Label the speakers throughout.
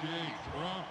Speaker 1: DJ Drum.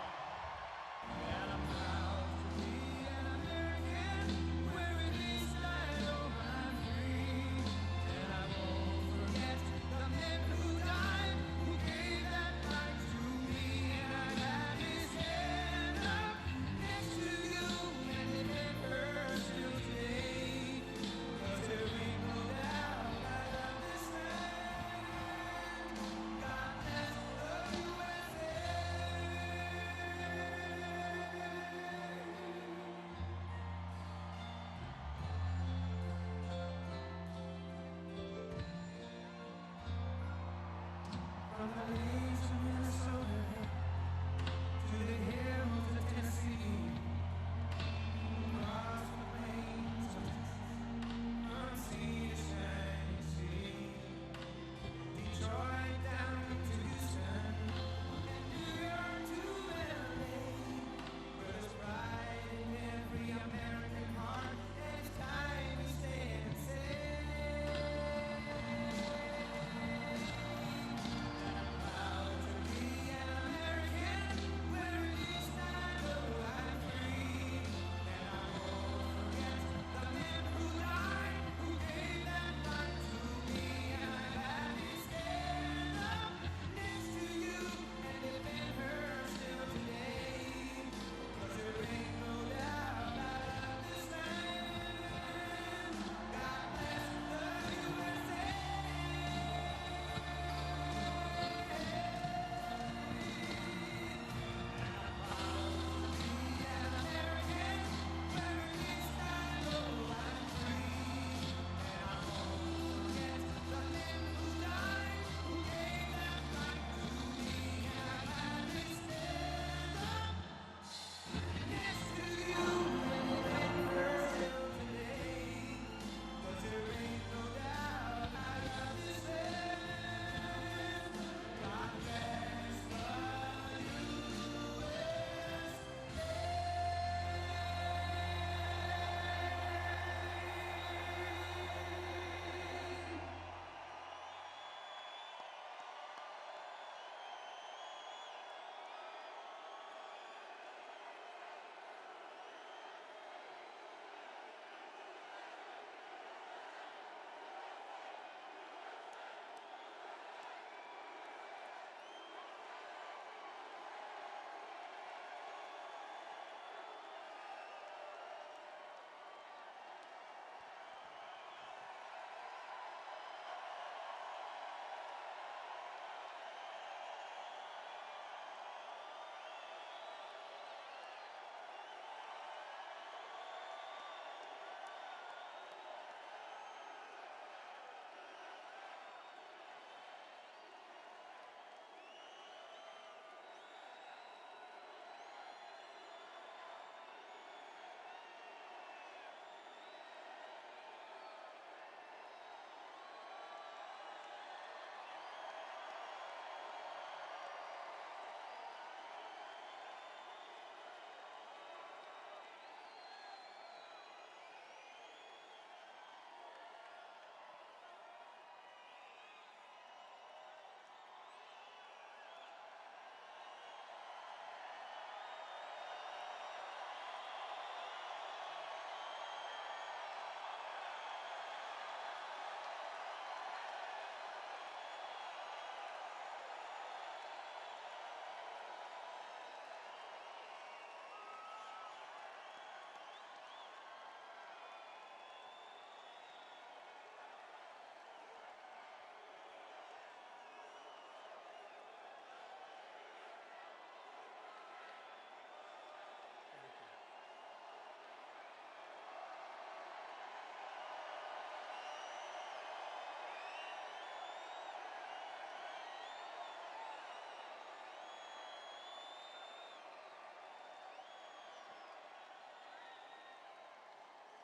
Speaker 2: From the lakes of Minnesota to the hills of Tennessee, across the plains from sea to shining sea, Detroit down to Houston, and New York to LA. There's pride in every American heart, and it's time we stand and say.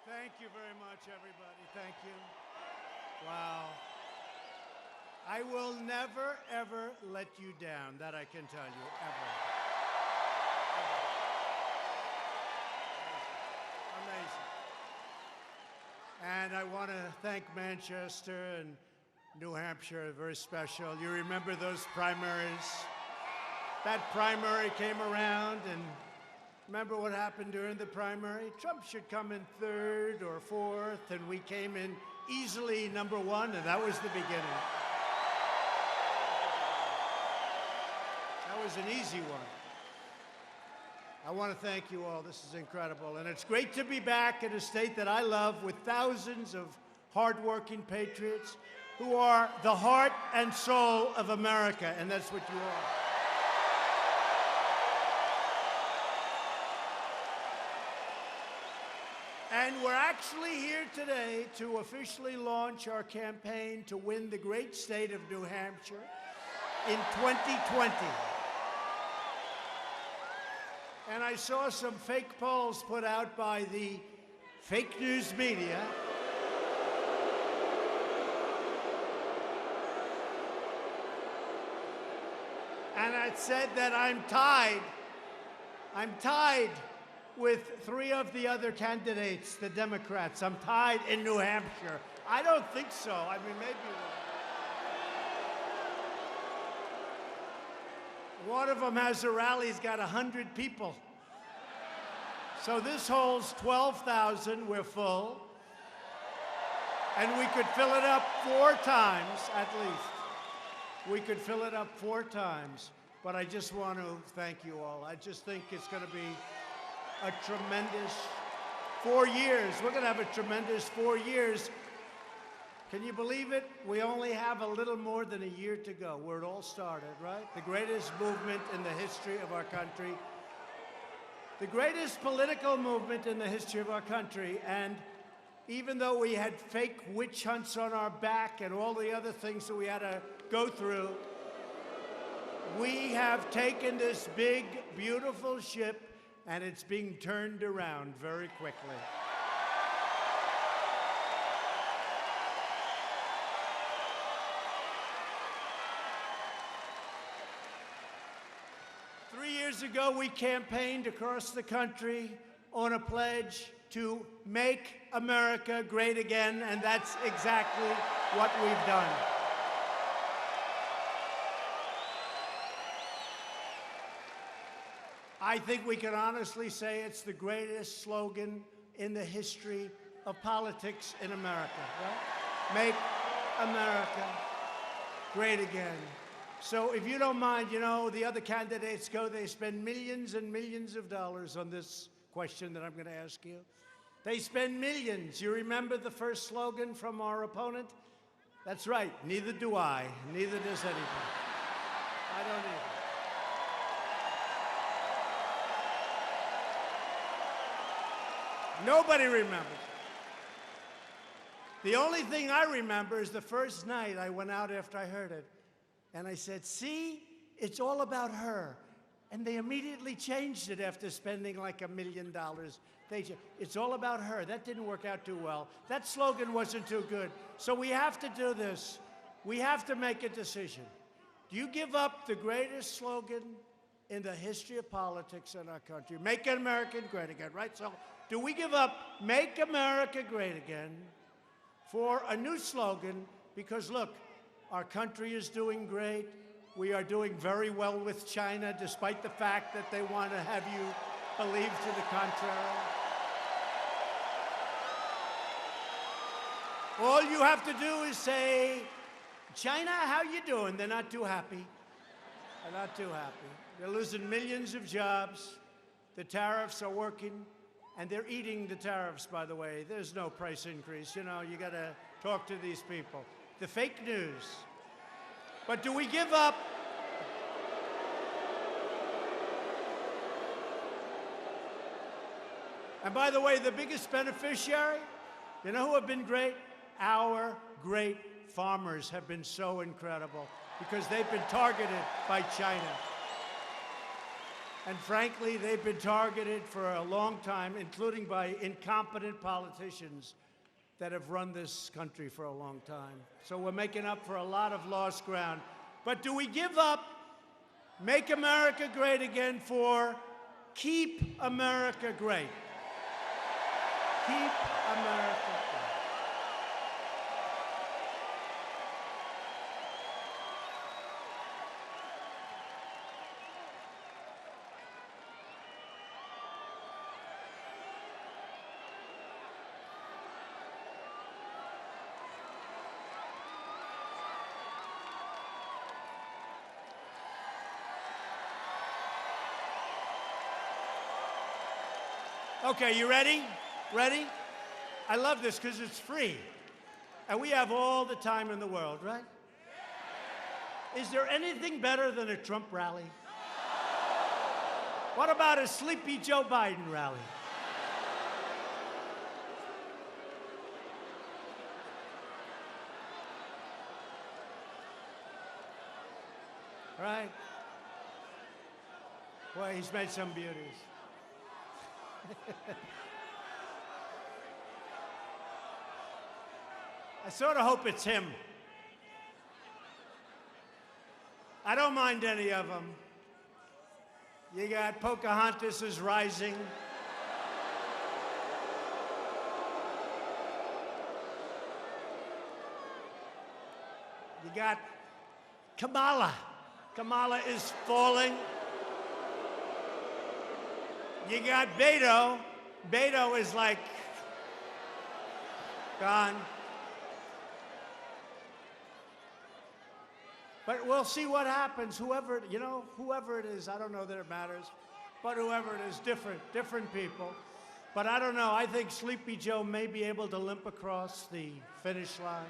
Speaker 3: Thank you very much, everybody. Thank you. Wow. I will never, ever let you down. That I can tell you, ever. Amazing. And I want to thank Manchester and New Hampshire, very special. You remember those primaries? that primary came around, and remember what happened during the primary? Trump should come in third or fourth, and we came in easily number one, and that was the beginning. That was an easy one. I want to thank you all. This is incredible. And it's great to be back in a state that I love with thousands of hardworking patriots who are the heart and soul of America, and that's what you are. And we're actually here today to officially launch our campaign to win the great state of New Hampshire in 2020. And I saw some fake polls put out by the fake news media. And it said that I'm tied with three of the other candidates, the Democrats. I'm tied in New Hampshire. I don't think so. I mean, maybe one of them has a rally. He's got 100 people. So this holds 12,000. We're full. And we could fill it up 4 times, at least. We could fill it up 4 times. But I just want to thank you all. I just think it's going to be a tremendous 4 years. We're going to have a tremendous 4 years. Can you believe it? We only have a little more than a year to go, where it all started, right? The greatest movement in the history of our country. The greatest political movement in the history of our country. And even though we had fake witch hunts on our back and all the other things that we had to go through, we have taken this big, beautiful ship, and it's being turned around very quickly. Years ago, we campaigned across the country on a pledge to make America great again, and that's exactly what we've done. I think we can honestly say it's the greatest slogan in the history of politics in America, right? Make America great again. So if you don't mind, you know, the other candidates they spend millions and millions of dollars on this question that I'm going to ask you. They spend millions. You remember the first slogan from our opponent? That's right, neither do I, neither does anybody. I don't either. Nobody remembers. The only thing I remember is the first night I went out after I heard it. And I said, see, it's all about her. And they immediately changed it after spending like $1 million. It's all about her. That didn't work out too well. That slogan wasn't too good. So we have to do this. We have to make a decision. Do you give up the greatest slogan in the history of politics in our country? Make America great again, right? So do we give up Make America Great Again for a new slogan? Because look, our country is doing great. We are doing very well with China, despite the fact that they want to have you believe to the contrary. All you have to do is say, China, how you doing? They're not too happy. They're not too happy. They're losing millions of jobs. The tariffs are working, and they're eating the tariffs, by the way. There's no price increase. You know, you got to talk to these people. The fake news. But do we give up? And by the way, the biggest beneficiary, you know who have been great? Our great farmers have been so incredible because they've been targeted by China. And frankly, they've been targeted for a long time, including by incompetent politicians that have run this country for a long time. So we're making up for a lot of lost ground. But do we give up Make America Great Again for Keep America Great? Keep America Great. Okay, you ready? Ready? I love this because it's free. And we have all the time in the world, right? Is there anything better than a Trump rally? What about a sleepy Joe Biden rally? Right? Well, he's made some beauties. I sort of hope it's him. I don't mind any of them. You got Pocahontas is Rising. You got Kamala. Kamala is Falling. You got Beto. Beto is like gone. But we'll see what happens. Whoever, whoever it is, I don't know that it matters. But whoever it is, different people. But I don't know. I think Sleepy Joe may be able to limp across the finish line.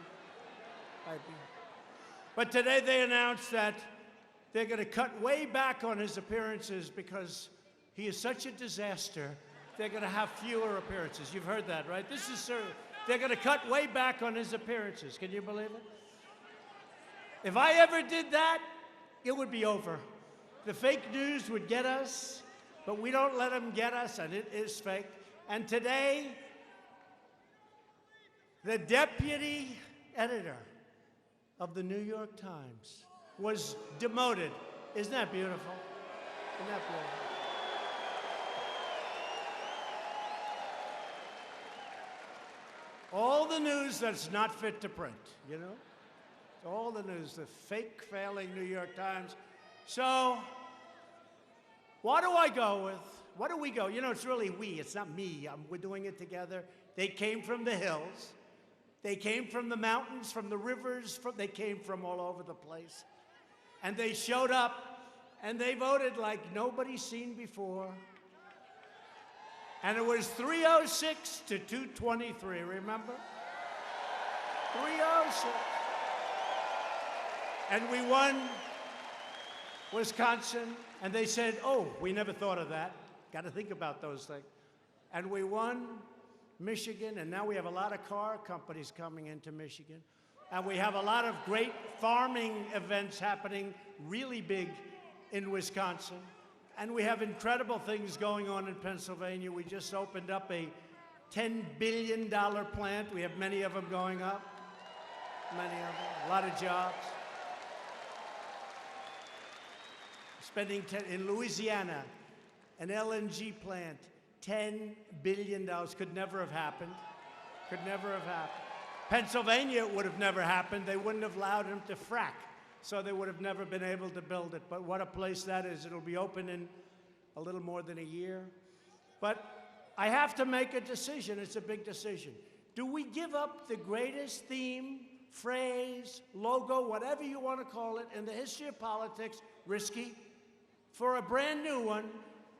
Speaker 3: Might be. But today they announced that they're going to cut way back on his appearances because he is such a disaster. They're going to have fewer appearances. You've heard that, right? This is serious. They're going to cut way back on his appearances. Can you believe it? If I ever did that, it would be over. The fake news would get us, but we don't let them get us, and it is fake. And today, the deputy editor of the New York Times was demoted. Isn't that beautiful? Isn't that beautiful? All the news that's not fit to print, all the news, the fake, failing New York Times. So, what do I go with? What do we go? It's really we. It's not me. We're doing it together. They came from the hills. They came from the mountains, from the rivers. They came from all over the place. And they showed up, and they voted like nobody's seen before. And it was 306 to 223, remember? 306. And we won Wisconsin, and they said, oh, we never thought of that. Got to think about those things. And we won Michigan, and now we have a lot of car companies coming into Michigan. And we have a lot of great farming events happening really big in Wisconsin. And we have incredible things going on in Pennsylvania. We just opened up a $10 billion plant. We have many of them going up. Many of them. A lot of jobs. Spending in Louisiana, an LNG plant, $10 billion. Could never have happened. Could never have happened. Pennsylvania, it would have never happened. They wouldn't have allowed them to frack. So they would have never been able to build it. But what a place that is. It'll be open in a little more than a year. But I have to make a decision. It's a big decision. Do we give up the greatest theme, phrase, logo, whatever you want to call it, in the history of politics, risky, for a brand new one?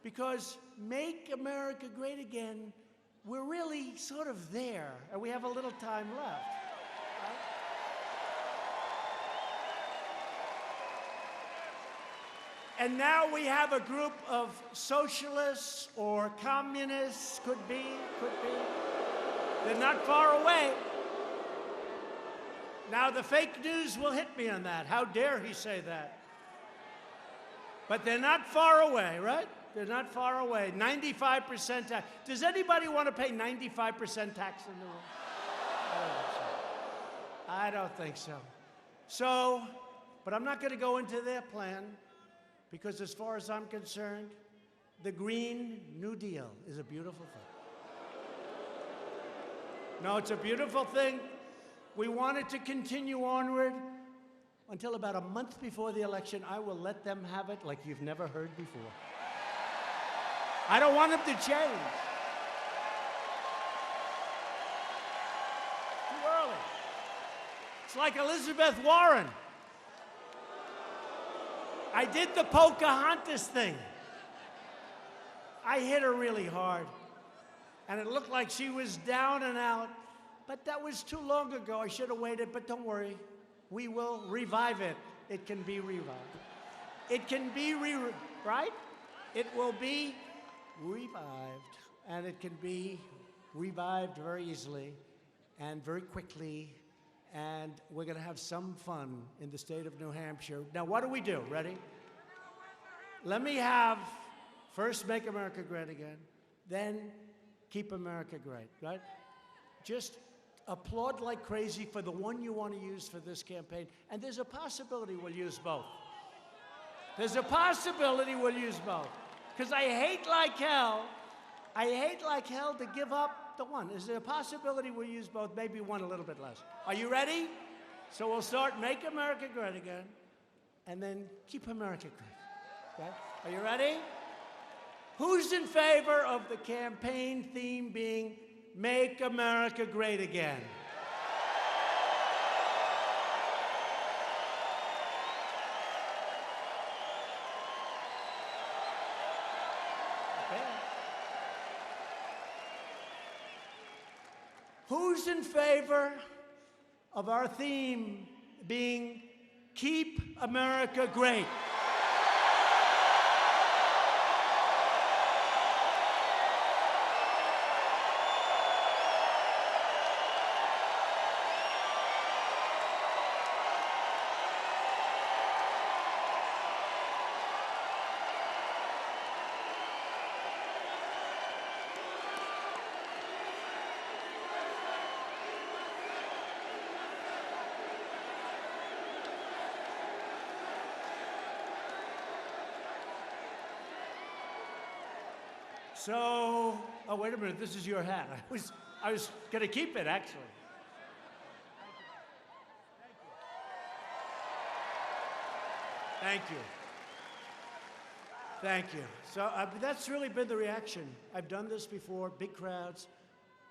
Speaker 3: Because Make America Great Again, we're really sort of there, and we have a little time left. Right? And now we have a group of socialists or communists, could be. They're not far away. Now the fake news will hit me on that. How dare he say that? But they're not far away, right? They're not far away. 95% tax. Does anybody want to pay 95% tax in the room? I don't think so. So, but I'm not going to go into their plan because as far as I'm concerned, the Green New Deal is a beautiful thing. No, it's a beautiful thing. We want it to continue onward until about a month before the election. I will let them have it like you've never heard before. I don't want them to change. Too early. It's like Elizabeth Warren. I did the Pocahontas thing. I hit her really hard. and it looked like she was down and out. But that was too long ago. I should have waited, but don't worry. We will revive it. It can be revived. It can be right? It will be revived, and it can be revived very easily and very quickly, and we're going to have some fun in the state of New Hampshire. Now, what do we do? Ready? Let me have first Make America Great Again, then Keep America Great, right? Just applaud like crazy for the one you want to use for this campaign, and there's a possibility we'll use both. There's a possibility we'll use both. Because I hate like hell to give up the one. Is there a possibility we'll use both? Maybe one a little bit less. Are you ready? So we'll start Make America Great Again, and then Keep America Great. Okay? Are you ready? Who's in favor of the campaign theme being Make America Great Again? Okay. Who's in favor of our theme being Keep America Great? So, oh, wait a minute, this is your hat. I was going to keep it, actually. Thank you. Thank you. So that's really been the reaction. I've done this before, big crowds,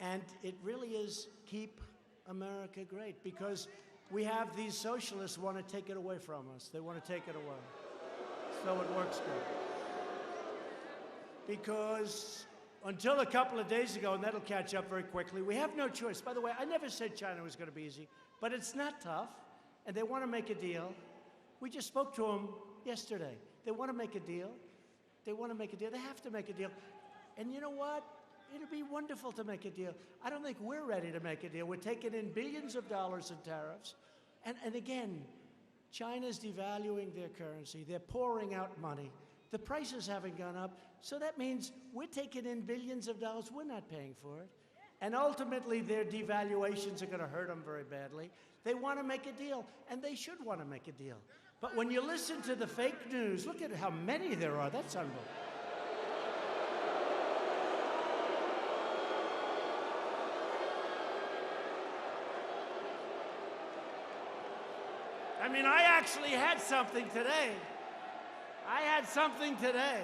Speaker 3: and it really is Keep America Great, because we have these socialists want to take it away from us. They want to take it away. So it works good. Because until a couple of days ago, and that'll catch up very quickly, we have no choice. By the way, I never said China was going to be easy, but it's not tough, and they want to make a deal. We just spoke to them yesterday. They want to make a deal. They want to make a deal. They have to make a deal. And you know what? It'll be wonderful to make a deal. I don't think we're ready to make a deal. We're taking in billions of dollars in tariffs. And again, China's devaluing their currency. They're pouring out money. The prices haven't gone up, so that means we're taking in billions of dollars. We're not paying for it. And ultimately, their devaluations are going to hurt them very badly. They want to make a deal, and they should want to make a deal. But when you listen to the fake news, look at how many there are. That's unbelievable. I mean, I actually had something today. I had something today.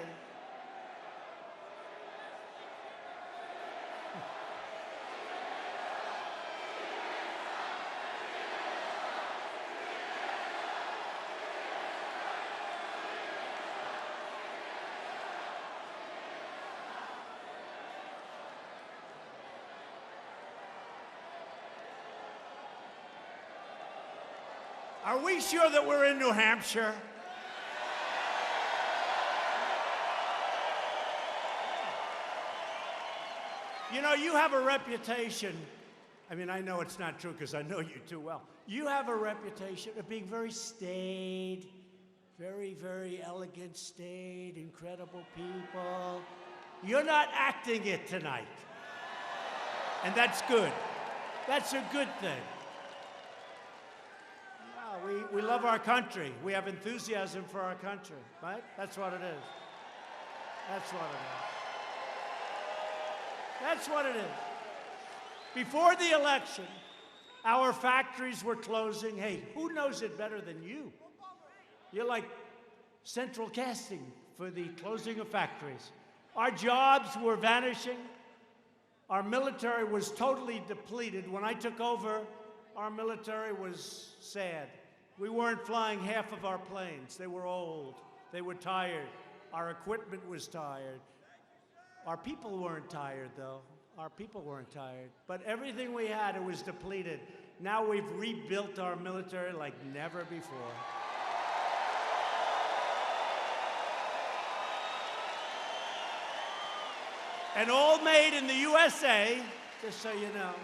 Speaker 3: Are we sure that we're in New Hampshire? You know, you have a reputation. I mean, I know it's not true because I know you too well. You have a reputation of being very staid, very, very elegant, staid, incredible people. You're not acting it tonight. And that's good. That's a good thing. Yeah, we love our country. We have enthusiasm for our country, right? That's what it is. That's what it is. That's what it is. Before the election, our factories were closing. Hey, who knows it better than you? You're like central casting for the closing of factories. Our jobs were vanishing. Our military was totally depleted. When I took over, our military was sad. We weren't flying half of our planes. They were old. They were tired. Our equipment was tired. Our people weren't tired, though. our people weren't tired. But everything we had, it was depleted. Now we've rebuilt our military like never before. And all made in the USA, just so you know.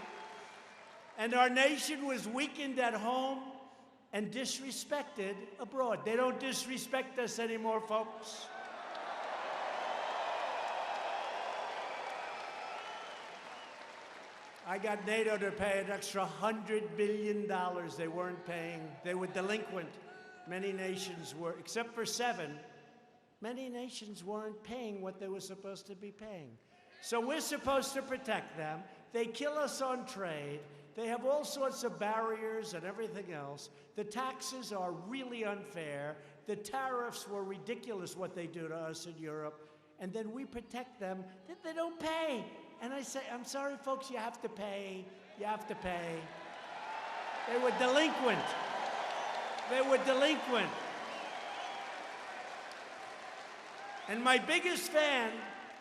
Speaker 3: And our nation was weakened at home and disrespected abroad. They don't disrespect us anymore, folks. I got NATO to pay an extra $100 billion they weren't paying. They were delinquent. Many nations were, except for 7, many nations weren't paying what they were supposed to be paying. So we're supposed to protect them. They kill us on trade. They have all sorts of barriers and everything else. The taxes are really unfair. The tariffs were ridiculous, what they do to us in Europe. And then we protect them. They don't pay. And I say, I'm sorry, folks, you have to pay. You have to pay. They were delinquent. They were delinquent. And my biggest fan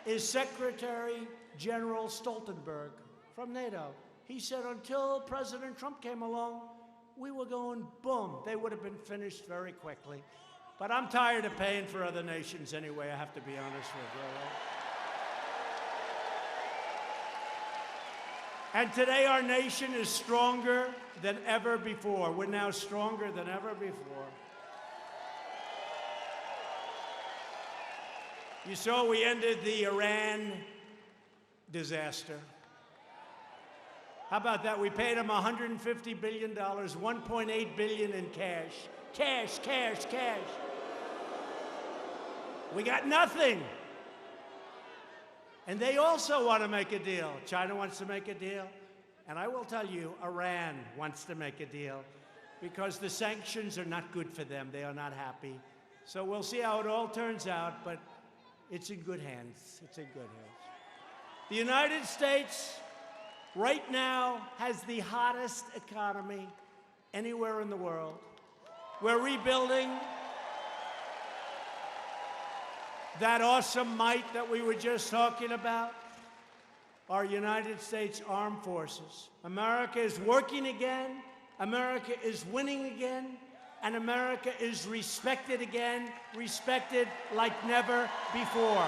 Speaker 3: is Secretary General Stoltenberg from NATO. He said until President Trump came along, we were going boom. They would have been finished very quickly. But I'm tired of paying for other nations anyway, I have to be honest with you. Right? And today our nation is stronger than ever before. We're now stronger than ever before. You saw we ended the Iran disaster. How about that? We paid them $150 billion, $1.8 billion in cash. Cash, cash, cash. We got nothing. And they also want to make a deal. China wants to make a deal. And I will tell you, Iran wants to make a deal because the sanctions are not good for them. They are not happy. So we'll see how it all turns out, but it's in good hands. It's in good hands. The United States right now has the hottest economy anywhere in the world. We're rebuilding that awesome might that we were just talking about, our United States Armed Forces. America is working again, America is winning again, and America is respected again, respected like never before.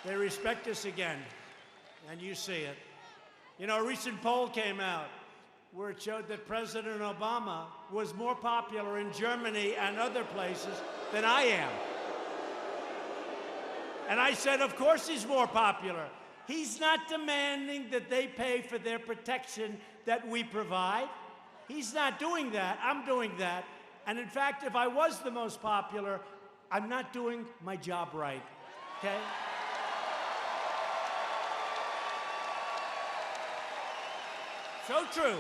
Speaker 3: They respect us again, and you see it. You know, a recent poll came out where it showed that President Obama was more popular in Germany and other places than I am. And I said, of course he's more popular. He's not demanding that they pay for their protection that we provide. He's not doing that. I'm doing that. And in fact, if I was the most popular, I'm not doing my job right, okay? So true.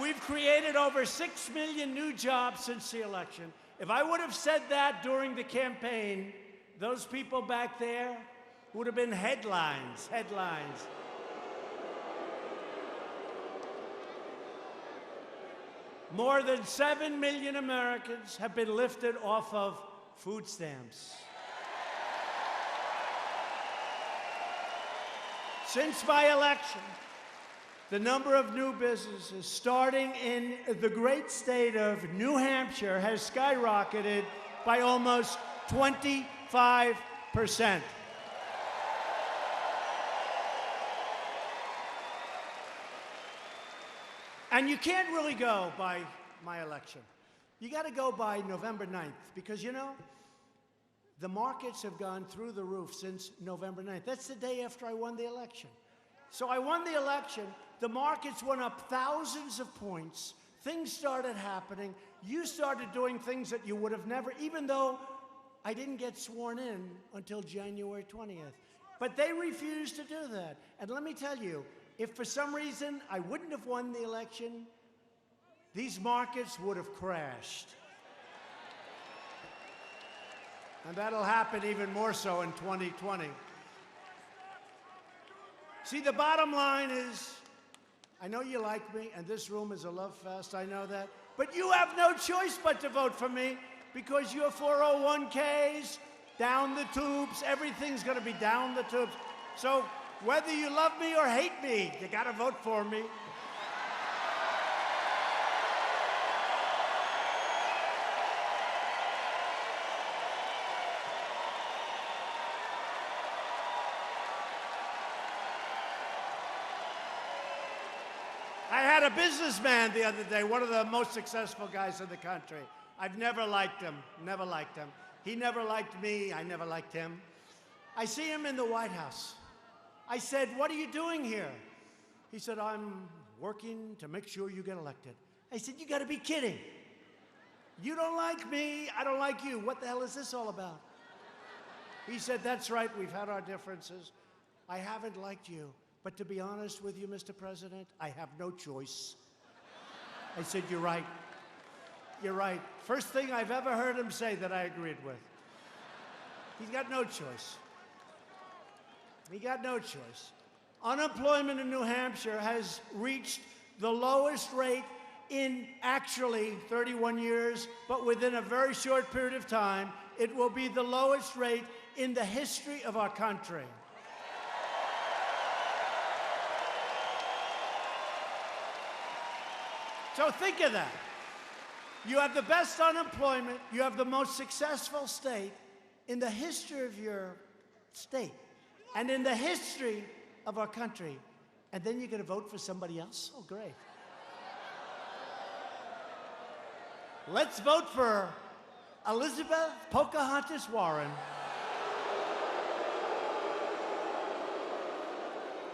Speaker 3: We've created over 6 million new jobs since the election. If I would have said that during the campaign, those people back there would have been headlines, headlines. More than 7 million Americans have been lifted off of food stamps. Since my election, the number of new businesses starting in the great state of New Hampshire has skyrocketed by almost 25%. And you can't really go by my election. You got to go by November 9th because, you know, the markets have gone through the roof since November 9th. That's the day after I won the election. So I won the election. The markets went up thousands of points. Things started happening. You started doing things that you would have never, even though I didn't get sworn in until January 20th. But they refused to do that. And let me tell you, if for some reason I wouldn't have won the election, these markets would have crashed. And that'll happen even more so in 2020. See, the bottom line is, I know you like me, and this room is a love fest, I know that, But you have no choice but to vote for me because your 401ks, down the tubes, everything's going to be down the tubes. So whether you love me or hate me, you got to vote for me. I had a businessman the other day, one of the most successful guys in the country. I've never liked him, never liked him. He never liked me, I never liked him. I see him in the White House. I said, "What are you doing here?" He said, "I'm working to make sure you get elected." I said, "You gotta be kidding. You don't like me, I don't like you. What the hell is this all about?" He said, "That's right, we've had our differences. I haven't liked you. But to be honest with you, Mr. President, I have no choice." I said, "You're right. You're right." First thing I've ever heard him say that I agreed with. He's got no choice. He got no choice. Unemployment in New Hampshire has reached the lowest rate in actually 31 years, but within a very short period of time, it will be the lowest rate in the history of our country. So think of that. You have the best unemployment, you have the most successful state in the history of your state and in the history of our country. And then you're going to vote for somebody else? Oh, great. Let's vote for Elizabeth Pocahontas Warren.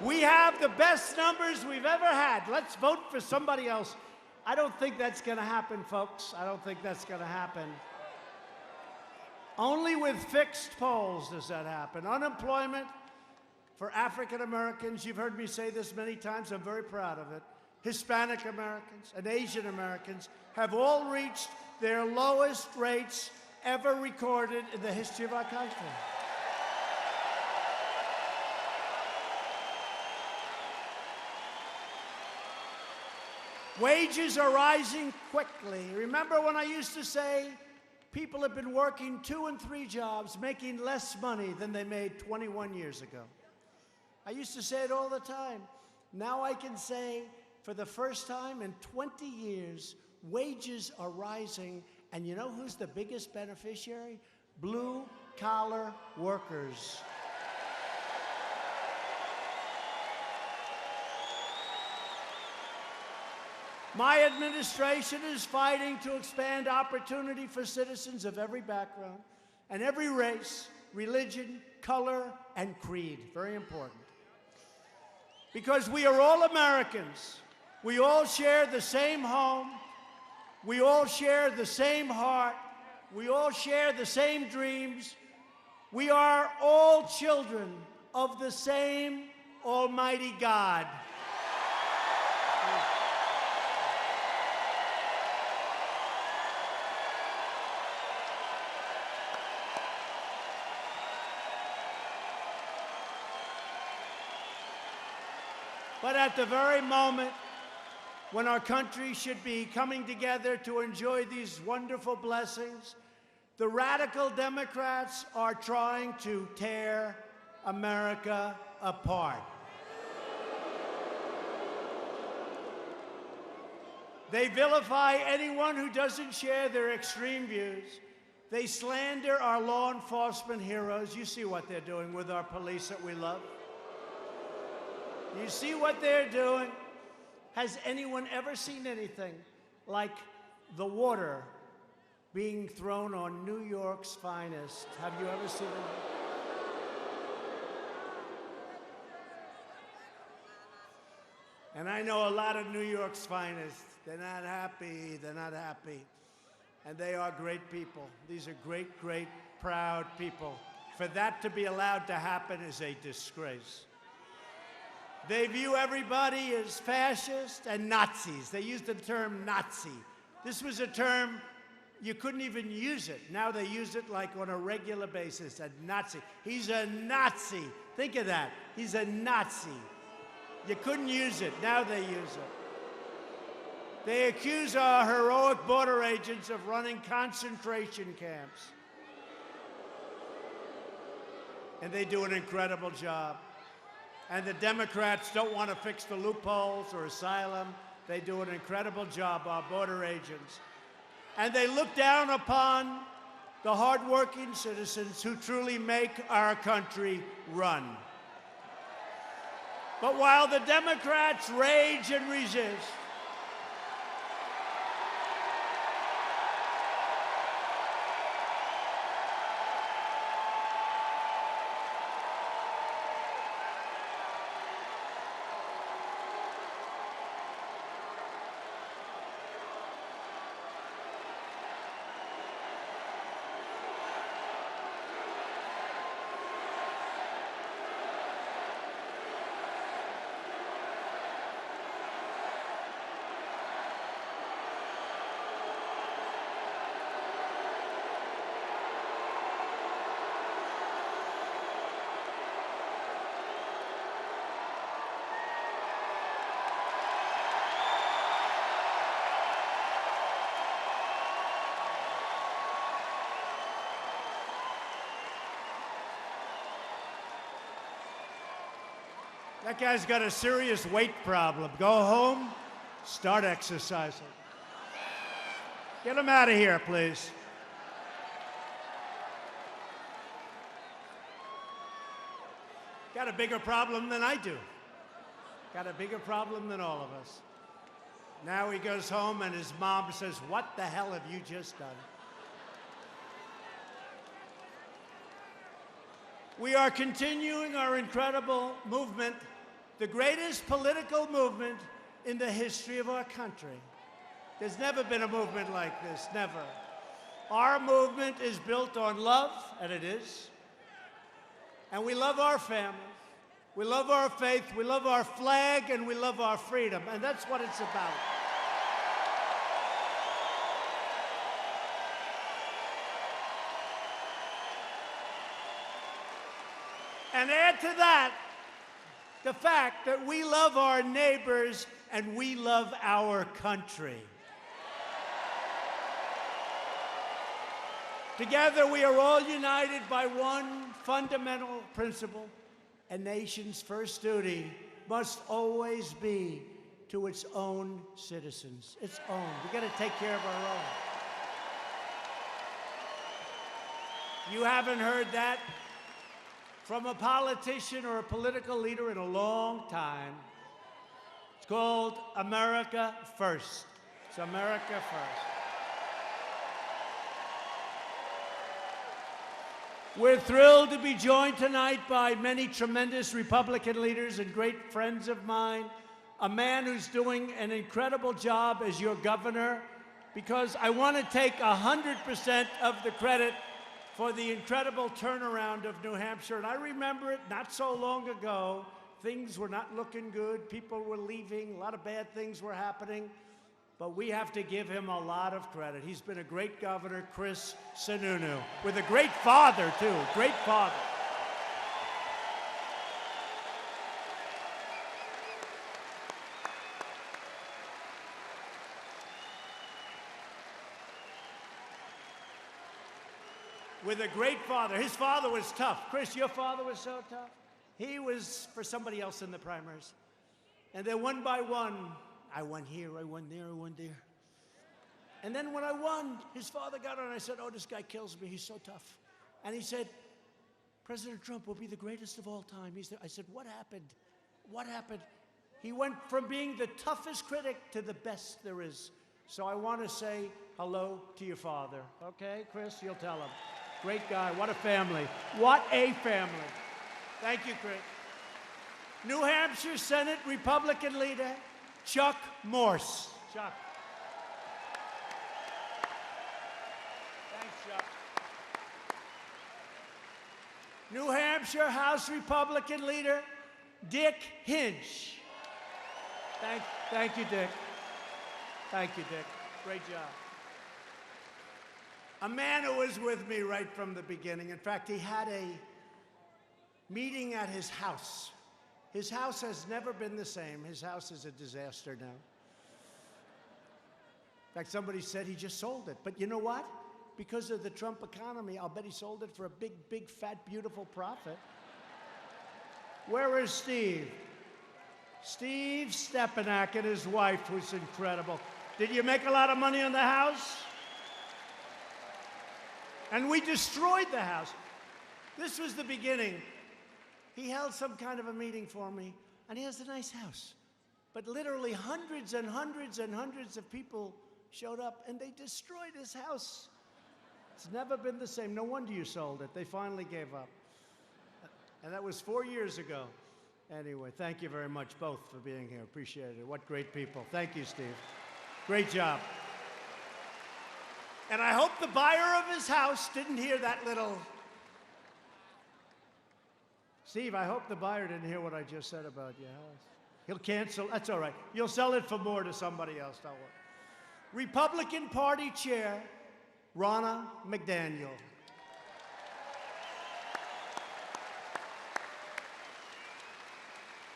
Speaker 3: We have the best numbers we've ever had. Let's vote for somebody else. I don't think that's going to happen, folks. I don't think that's going to happen. Only with fixed polls does that happen. Unemployment for African Americans, you've heard me say this many times, I'm very proud of it. Hispanic Americans and Asian Americans have all reached their lowest rates ever recorded in the history of our country. Wages are rising quickly. Remember when I used to say people have been working 2 and 3 jobs, making less money than they made 21 years ago? I used to say it all the time. Now I can say, for the first time in 20 years, wages are rising, and you know who's the biggest beneficiary? Blue-collar workers. My administration is fighting to expand opportunity for citizens of every background and every race, religion, color, and creed. Very important. Because we are all Americans. We all share the same home. We all share the same heart. We all share the same dreams. We are all children of the same Almighty God. But at the very moment when our country should be coming together to enjoy these wonderful blessings, the radical Democrats are trying to tear America apart. They vilify anyone who doesn't share their extreme views. They slander our law enforcement heroes. You see what they're doing with our police that we love. You see what they're doing? Has anyone ever seen anything like the water being thrown on New York's finest? Have you ever seen it? And I know a lot of New York's finest. They're not happy. They're not happy. And they are great people. These are great, great, proud people. For that to be allowed to happen is a disgrace. They view everybody as fascist and Nazis. They use the term Nazi. This was a term you couldn't even use it. Now they use it like on a regular basis, a Nazi. He's a Nazi. Think of that. He's a Nazi. You couldn't use it. Now they use it. They accuse our heroic border agents of running concentration camps. And they do an incredible job. And the Democrats don't want to fix the loopholes or asylum. They do an incredible job, our border agents. And they look down upon the hardworking citizens who truly make our country run. But while the Democrats rage and resist, that guy's got a serious weight problem. Go home, start exercising. Get him out of here, please. Got a bigger problem than I do. Got a bigger problem than all of us. Now he goes home and his mom says, "What the hell have you just done?" We are continuing our incredible movement, the greatest political movement in the history of our country. There's never been a movement like this, never. Our movement is built on love, and it is. And we love our families, we love our faith, we love our flag, and we love our freedom, and that's what it's about. And add to that the fact that we love our neighbors and we love our country. Together, we are all united by one fundamental principle: a nation's first duty must always be to its own citizens. Its own. We've got to take care of our own. You haven't heard that from a politician or a political leader in a long time. It's called America First. It's America First. We're thrilled to be joined tonight by many tremendous Republican leaders and great friends of mine, a man who's doing an incredible job as your governor, because I want to take 100% of the credit for the incredible turnaround of New Hampshire. And I remember it not so long ago. Things were not looking good. People were leaving. A lot of bad things were happening. But we have to give him a lot of credit. He's been a great governor, Chris Sununu, with a great father, too. Great father. With a great father. His father was tough. Chris, your father was so tough. He was for somebody else in the primaries. And then one by one, I won here, I won there, I won there. And then when I won, his father got on and I said, "Oh, this guy kills me, he's so tough." And he said, "President Trump will be the greatest of all time." I said, "What happened? What happened?" He went from being the toughest critic to the best there is. So I want to say hello to your father. Okay, Chris, you'll tell him. Great guy. What a family. What a family. Thank you, Chris. New Hampshire Senate Republican leader, Chuck Morse. Chuck. Thanks, Chuck. New Hampshire House Republican leader, Dick Hinch. Thank you, Dick. Thank you, Dick. Great job. A man who was with me right from the beginning. In fact, he had a meeting at his house. His house has never been the same. His house is a disaster now. fact, somebody said he just sold it. But you know what? Because of the Trump economy, I'll bet he sold it for a big, big, fat, beautiful profit. Where is Steve? Steve Stepanak and his wife, who's incredible. Did you make a lot of money on the house? And we destroyed the house. This was the beginning. He held some kind of a meeting for me, and he has a nice house. But literally hundreds and hundreds and hundreds of people showed up, and they destroyed his house. It's never been the same. No wonder you sold it. They finally gave up. And that was 4 years ago. Anyway, thank you very much, both, for being here. Appreciate it. What great people. Thank you, Steve. Great job. And I hope the buyer of his house didn't hear that little... Steve, I hope the buyer didn't hear what I just said about your house. He'll cancel. That's all right. You'll sell it for more to somebody else. Don't worry. Republican Party Chair, Ronna McDaniel.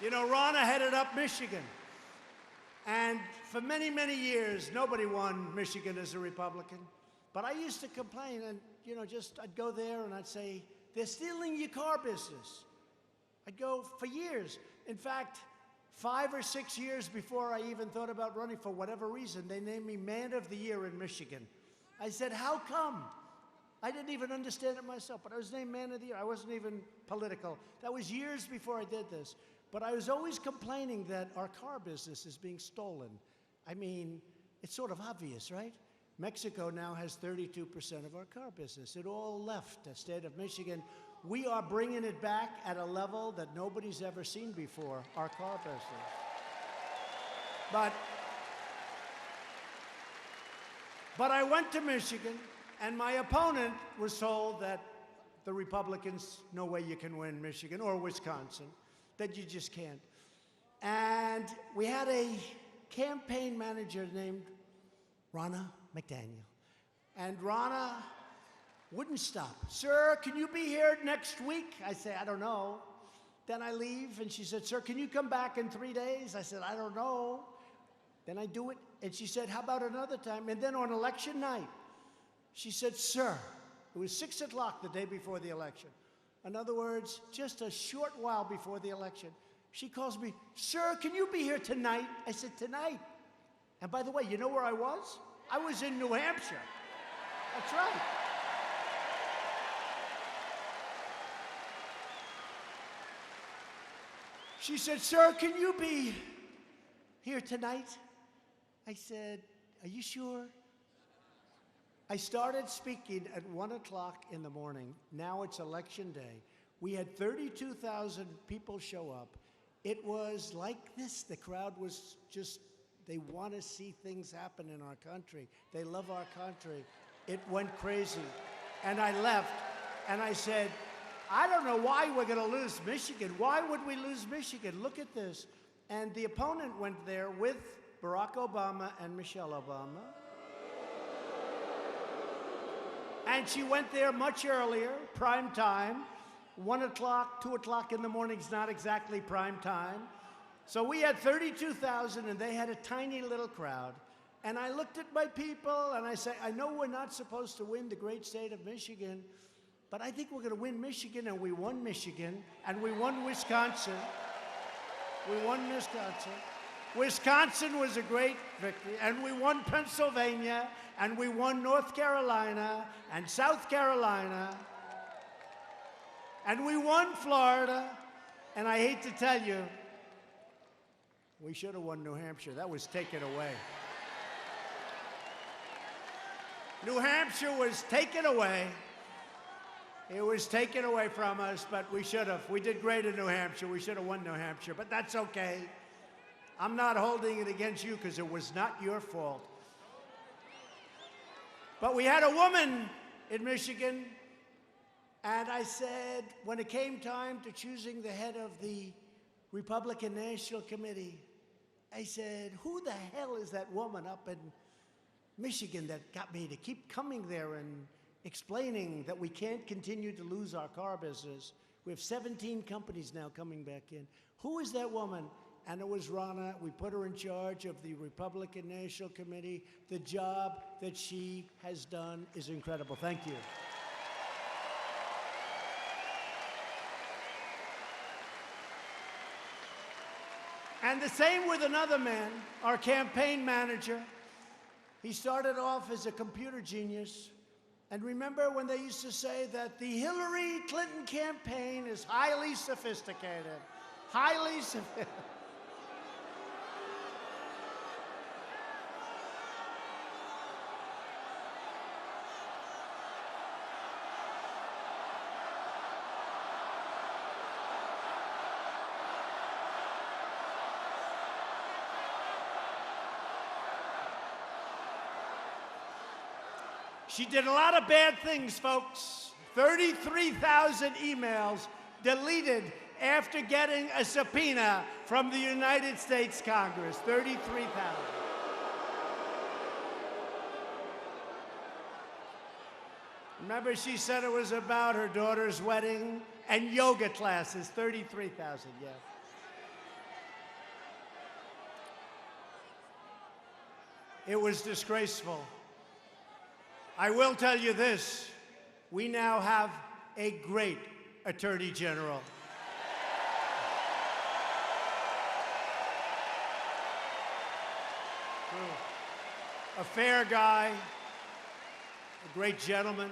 Speaker 3: You know, Ronna headed up Michigan. And for many, many years, nobody won Michigan as a Republican. But I used to complain, and, you know, I'd go there and I'd say, they're stealing your car business. I'd go for years. In fact, 5 or 6 years before I even thought about running, for whatever reason, they named me Man of the Year in Michigan. I said, how come? I didn't even understand it myself, but I was named Man of the Year. I wasn't even political. That was years before I did this. But I was always complaining that our car business is being stolen. I mean, it's sort of obvious, right? Mexico now has 32% of our car business. It all left the state of Michigan. We are bringing it back at a level that nobody's ever seen before, our car business. But I went to Michigan, and my opponent was told that the Republicans, no way you can win Michigan or Wisconsin, that you just can't. And we had a campaign manager named Ronna McDaniel. And Ronna wouldn't stop. Sir, can you be here next week? I say, I don't know. Then I leave, and she said, sir, can you come back in 3 days? I said, I don't know. Then I do it, and she said, how about another time? And then on election night, she said, sir, it was 6 o'clock the day before the election. In other words, just a short while before the election, she calls me, sir, can you be here tonight? I said, tonight? And by the way, you know where I was? I was in New Hampshire. That's right. She said, sir, can you be here tonight? I said, are you sure? I started speaking at 1 o'clock in the morning. Now it's election day. We had 32,000 people show up. It was like this. The crowd was just, they want to see things happen in our country. They love our country. It went crazy. And I left, and I said, I don't know why we're going to lose Michigan. Why would we lose Michigan? Look at this. And the opponent went there with Barack Obama and Michelle Obama. And she went there much earlier, prime time. 1 o'clock, 2 o'clock in the morning is not exactly prime time. So we had 32,000, and they had a tiny little crowd. And I looked at my people, and I said, I know we're not supposed to win the great state of Michigan, but I think we're going to win Michigan, and we won Michigan, and we won Wisconsin. We won Wisconsin. Wisconsin was a great victory, and we won Pennsylvania, and we won North Carolina and South Carolina, and we won Florida, and I hate to tell you, we should have won New Hampshire. That was taken away. New Hampshire was taken away. It was taken away from us, but we should have. We did great in New Hampshire. We should have won New Hampshire, but that's okay. I'm not holding it against you because it was not your fault. But we had a woman in Michigan, and I said, when it came time to choosing the head of the Republican National Committee, I said, who the hell is that woman up in Michigan that got me to keep coming there and explaining that we can't continue to lose our car business? We have 17 companies now coming back in. Who is that woman? and it was Ronna. We put her in charge of the Republican National Committee. The job that she has done is incredible. Thank you. And the same with another man, our campaign manager. He started off as a computer genius. And remember when they used to say that the Hillary Clinton campaign is highly sophisticated? Highly sophisticated. She did a lot of bad things, folks. 33,000 emails deleted after getting a subpoena from the United States Congress. 33,000. Remember, she said it was about her daughter's wedding and yoga classes. 33,000, yeah. It was disgraceful. I will tell you this, we now have a great Attorney General. A fair guy, a great gentleman.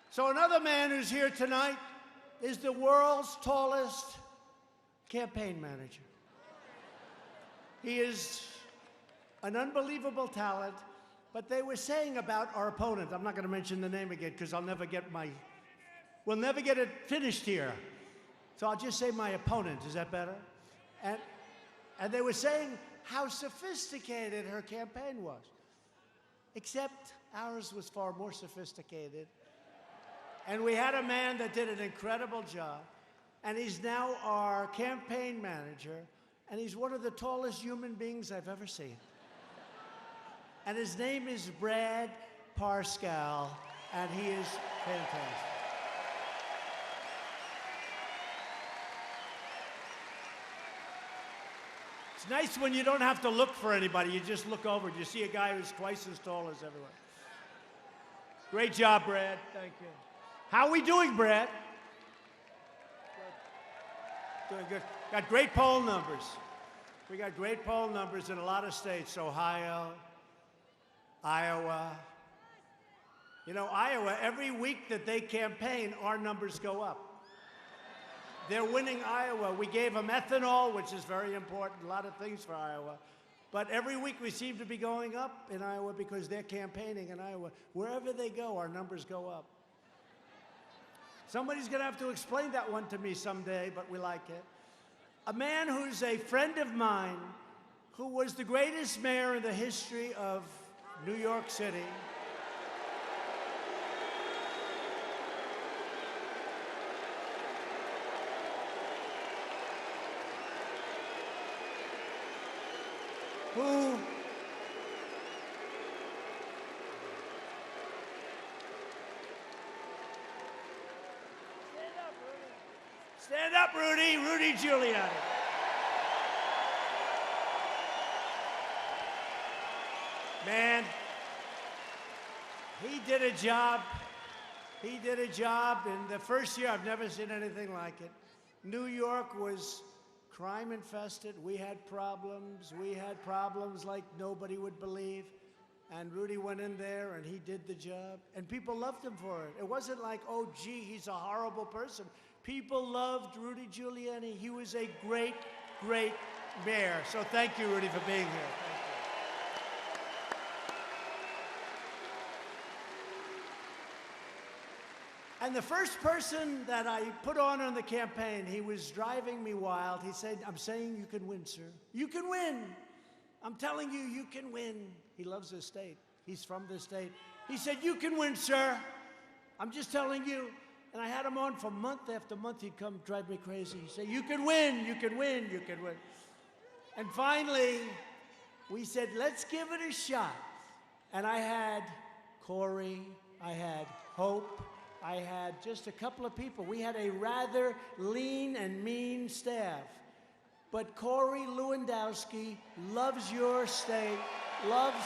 Speaker 3: So another man who's here tonight is the world's tallest campaign manager. He is an unbelievable talent. But they were saying about our opponent, I'm not going to mention the name again because we'll never get it finished here. So I'll just say my opponent, is that better? And they were saying how sophisticated her campaign was. Except ours was far more sophisticated. And we had a man that did an incredible job. And he's now our campaign manager. And he's one of the tallest human beings I've ever seen. And his name is Brad Parscale, and he is fantastic. It's nice when you don't have to look for anybody. You just look over and you see a guy who's twice as tall as everyone. Great job, Brad. Thank you. How are we doing, Brad? Good. Doing good. Got great poll numbers. We got great poll numbers in a lot of states. Ohio, Iowa. You know, Iowa, every week that they campaign, our numbers go up. They're winning Iowa. We gave them ethanol, which is very important, a lot of things for Iowa. But every week we seem to be going up in Iowa because they're campaigning in Iowa. Wherever they go, our numbers go up. Somebody's going to have to explain that one to me someday, but we like it. A man who's a friend of mine, who was the greatest mayor in the history of New York City. Who stand up, Rudy. Rudy Giuliani. Man, he did a job. He did a job. In the first year, I've never seen anything like it. New York was crime infested. We had problems. We had problems like nobody would believe. And Rudy went in there and he did the job. And people loved him for it. It wasn't like, oh, gee, he's a horrible person. People loved Rudy Giuliani. He was a great, great mayor. So thank you, Rudy, for being here. Thank you. And the first person that I put on the campaign, he was driving me wild. He said, I'm saying you can win, sir. You can win. I'm telling you, you can win. He loves this state. He's from this state. He said, you can win, sir. I'm just telling you. And I had him on for month after month. He'd come drive me crazy. He'd say, you can win, you can win, you can win. And finally, we said, let's give it a shot. And I had Corey, I had Hope, I had just a couple of people. We had a rather lean and mean staff. but Corey Lewandowski loves your state, loves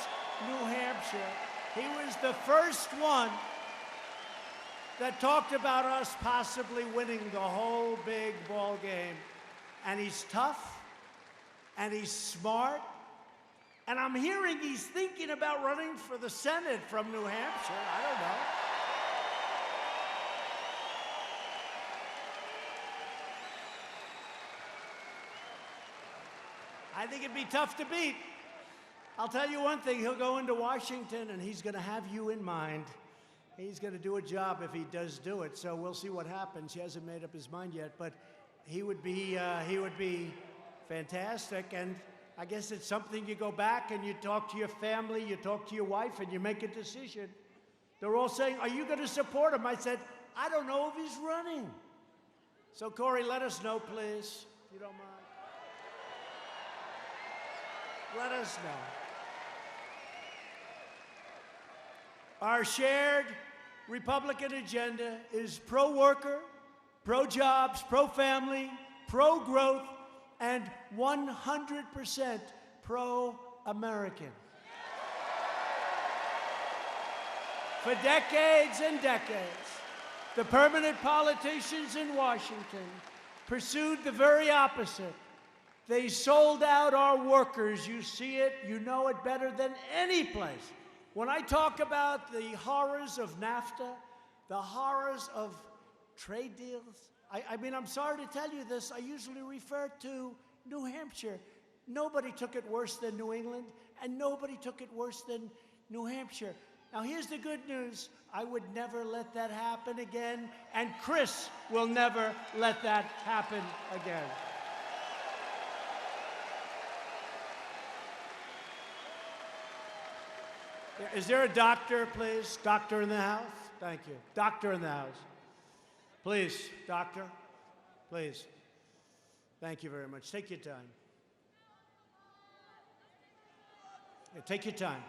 Speaker 3: New Hampshire. He was the first one that talked about us possibly winning the whole big ball game. And he's tough, and he's smart, and I'm hearing he's thinking about running for the Senate from New Hampshire. I don't know. I think it'd be tough to beat. I'll tell you one thing, he'll go into Washington and he's going to have you in mind. He's going to do a job if he does do it, so we'll see what happens. He hasn't made up his mind yet, but he would be fantastic, and I guess it's something you go back and you talk to your family, you talk to your wife, and you make a decision. They're all saying, are you going to support him? I said, I don't know if he's running. So, Corey, let us know, please, if you don't mind. Let us know. Our shared Republican agenda is pro-worker, pro-jobs, pro-family, pro-growth, and 100% pro-American. For decades and decades, the permanent politicians in Washington pursued the very opposite. They sold out our workers. You see it, you know it better than any place. When I talk about the horrors of NAFTA, the horrors of trade deals, I mean, I'm sorry to tell you this, I usually refer to New Hampshire. Nobody took it worse than New England, and nobody took it worse than New Hampshire. Now, here's the good news. I would never let that happen again, and Chris will never let that happen again. Is there a doctor, please? Doctor in the house? Thank you. Doctor in the house. Please, doctor. Please. Thank you very much. Take your time. Yeah, take your time.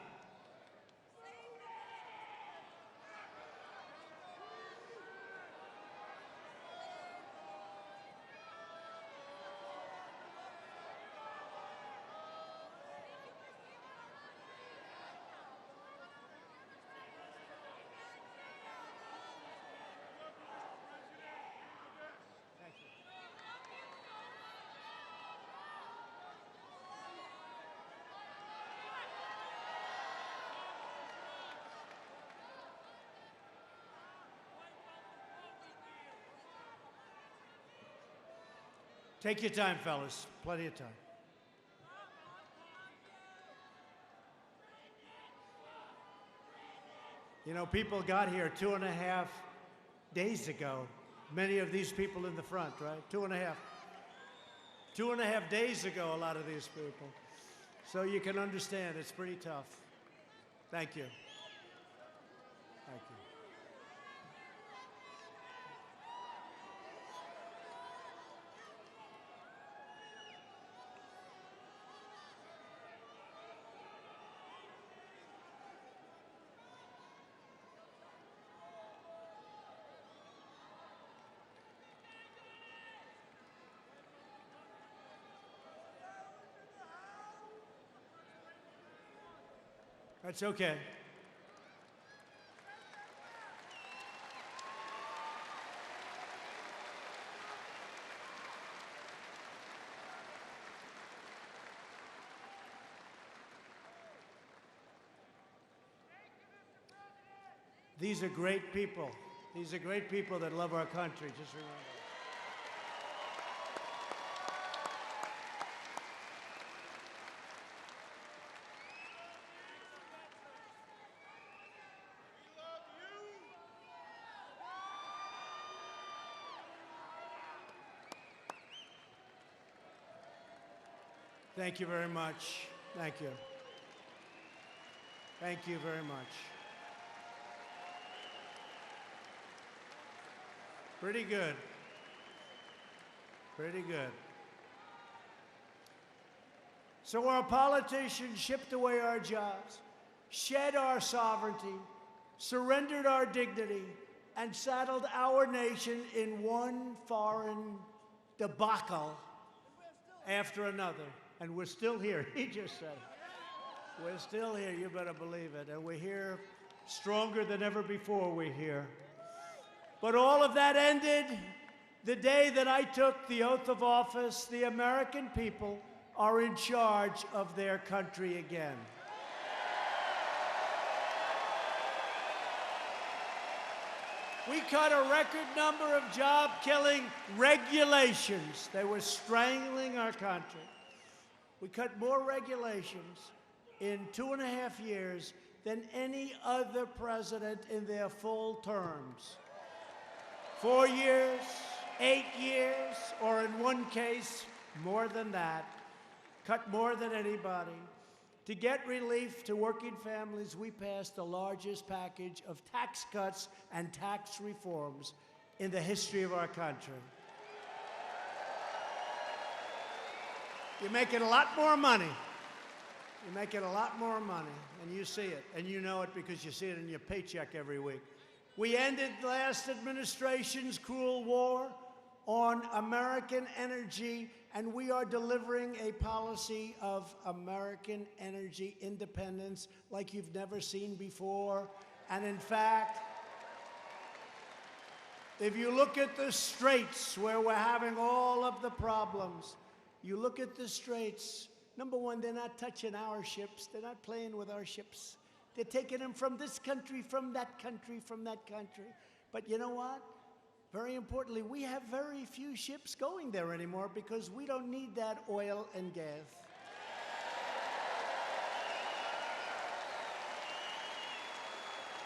Speaker 3: Take your time, fellas. Plenty of time. You know, people got here 2.5 days ago. Many of these people in the front, right? 2.5. 2.5 days ago, a lot of these people. So you can understand, it's pretty tough. Thank you. Thank you. That's okay. These are great people. These are great people that love our country. Just remember. Thank you very much. Thank you. Thank you very much. Pretty good. Pretty good. So our politicians shipped away our jobs, shed our sovereignty, surrendered our dignity, and saddled our nation in one foreign debacle. after another. And we're still here. He just said it. We're still here, you better believe it. And we're here stronger than ever before we're here. But all of that ended the day that I took the oath of office. The American people are in charge of their country again. We cut a record number of job-killing regulations. They were strangling our country. We cut more regulations in 2.5 years than any other president in their full terms. 4 years, 8 years, or in one case, more than that. Cut more than anybody. To get relief to working families, we passed the largest package of tax cuts and tax reforms in the history of our country. You're making a lot more money. You're making a lot more money, and you see it, and you know it because you see it in your paycheck every week. We ended last administration's cruel war on American energy, and we are delivering a policy of American energy independence like you've never seen before. And in fact, if you look at the straits where we're having all of the problems, you look at the straits, number one, they're not touching our ships. They're not playing with our ships. They're taking them from this country, from that country, from that country. But you know what? Very importantly, we have very few ships going there anymore because we don't need that oil and gas.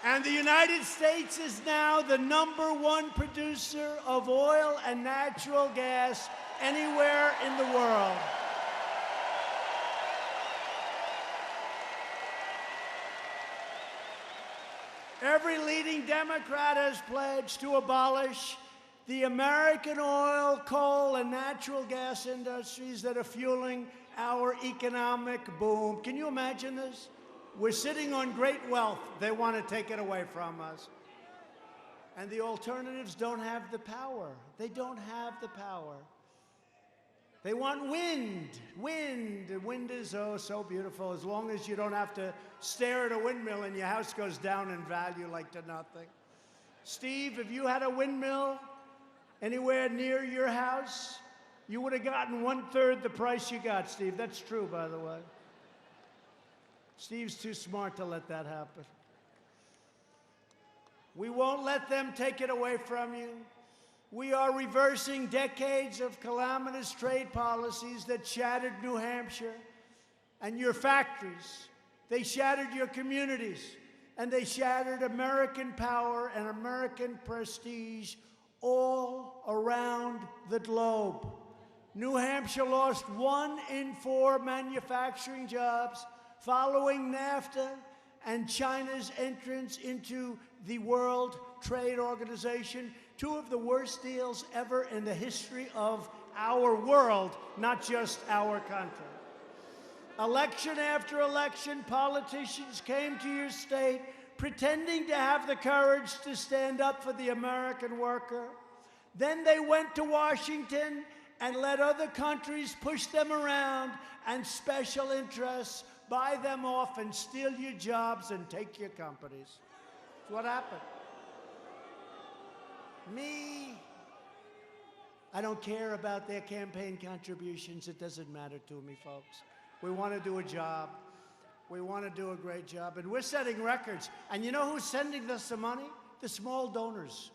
Speaker 3: And the United States is now the #1 producer of oil and natural gas anywhere in the world. Every leading Democrat has pledged to abolish the American oil, coal, and natural gas industries that are fueling our economic boom. Can you imagine this? We're sitting on great wealth. They want to take it away from us. And the alternatives don't have the power. They don't have the power. They want wind. Wind. Wind is oh so beautiful as long as you don't have to stare at a windmill and your house goes down in value like to nothing. Steve, if you had a windmill anywhere near your house, you would have gotten 1/3 the price you got, Steve. That's true, by the way. Steve's too smart to let that happen. We won't let them take it away from you. We are reversing decades of calamitous trade policies that shattered New Hampshire and your factories. They shattered your communities, and they shattered American power and American prestige all around the globe. New Hampshire lost 1 in 4 manufacturing jobs following NAFTA and China's entrance into the World Trade Organization. 2 of the worst deals ever in the history of our world, not just our country. Election after election, politicians came to your state pretending to have the courage to stand up for the American worker. Then they went to Washington and let other countries push them around and special interests buy them off and steal your jobs and take your companies. That's what happened. Me, I don't care about their campaign contributions. It doesn't matter to me, folks. We want to do a job. We want to do a great job. And we're setting records. And you know who's sending us the money? The small donors.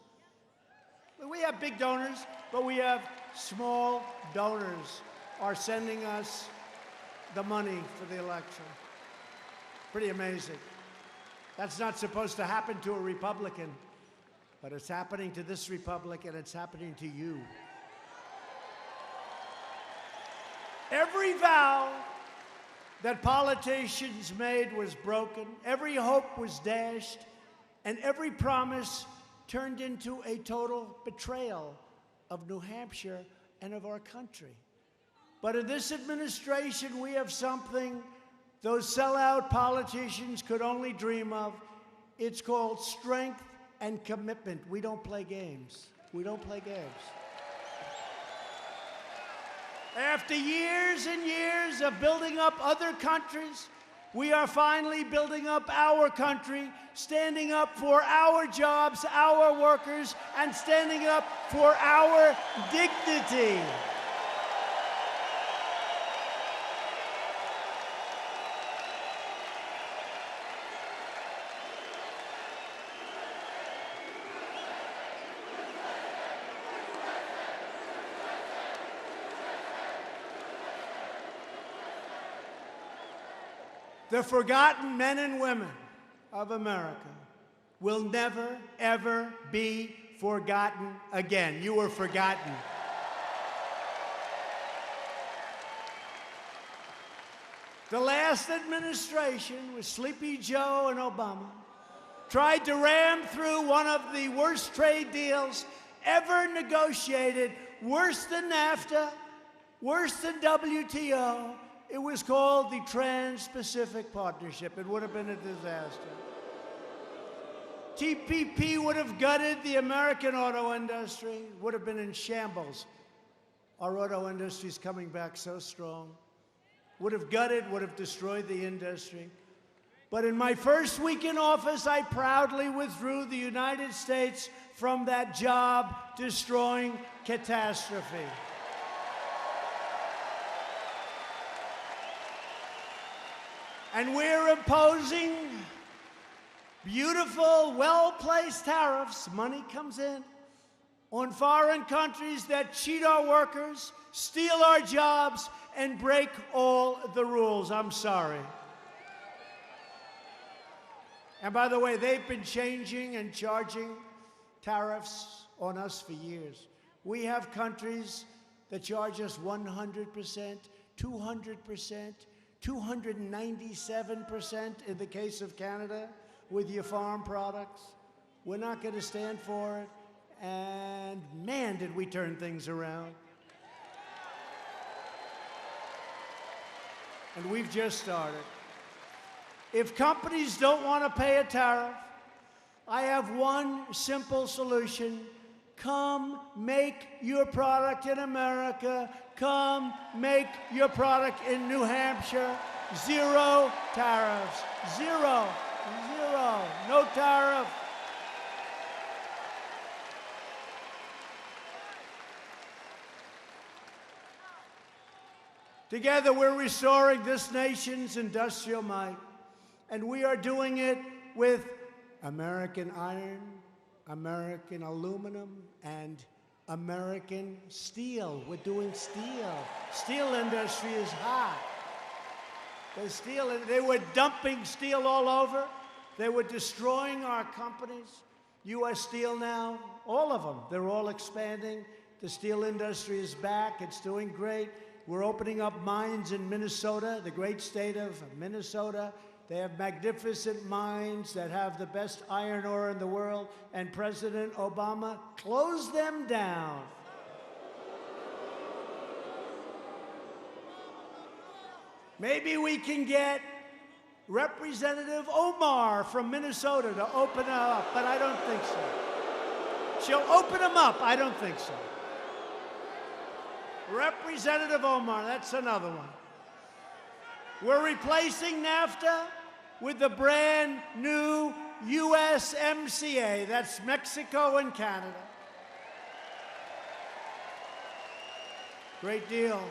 Speaker 3: We have big donors, but we have small donors are sending us the money for the election. Pretty amazing. That's not supposed to happen to a Republican. But it's happening to this republic, and it's happening to you. Every vow that politicians made was broken, every hope was dashed, and every promise turned into a total betrayal of New Hampshire and of our country. But in this administration, we have something those sellout politicians could only dream of. It's called strength and commitment. We don't play games. We don't play games. After years and years of building up other countries, we are finally building up our country, standing up for our jobs, our workers, and standing up for our dignity. The forgotten men and women of America will never, ever be forgotten again. You were forgotten. The last administration, with Sleepy Joe and Obama, tried to ram through one of the worst trade deals ever negotiated, worse than NAFTA, worse than WTO. It was called the Trans-Pacific Partnership. It would have been a disaster. TPP would have gutted the American auto industry, would have been in shambles. Our auto industry is coming back so strong. Would have gutted, would have destroyed the industry. But in my first week in office, I proudly withdrew the United States from that job-destroying catastrophe. And we're imposing beautiful, well-placed tariffs, money comes in, on foreign countries that cheat our workers, steal our jobs, and break all the rules. I'm sorry. And by the way, they've been changing and charging tariffs on us for years. We have countries that charge us 100%, 200%, 297% in the case of Canada with your farm products. We're not going to stand for it. And man, did we turn things around. And we've just started. If companies don't want to pay a tariff, I have one simple solution. Come make your product in America. Come make your product in New Hampshire. Zero tariffs. Zero. Zero. No tariff. Together, we're restoring this nation's industrial might, and we are doing it with American iron, American aluminum, and American steel. We're doing steel. Steel industry is hot. They were dumping steel all over. They were destroying our companies. U.S. Steel now, all of them, they're all expanding. The steel industry is back. It's doing great. We're opening up mines in Minnesota, the great state of Minnesota. They have magnificent mines that have the best iron ore in the world, and President Obama closed them down. Maybe we can get Representative Omar from Minnesota to open it up, but I don't think so. She'll open them up. I don't think so. Representative Omar, that's another one. We're replacing NAFTA with the brand new USMCA. That's Mexico and Canada. Great deal.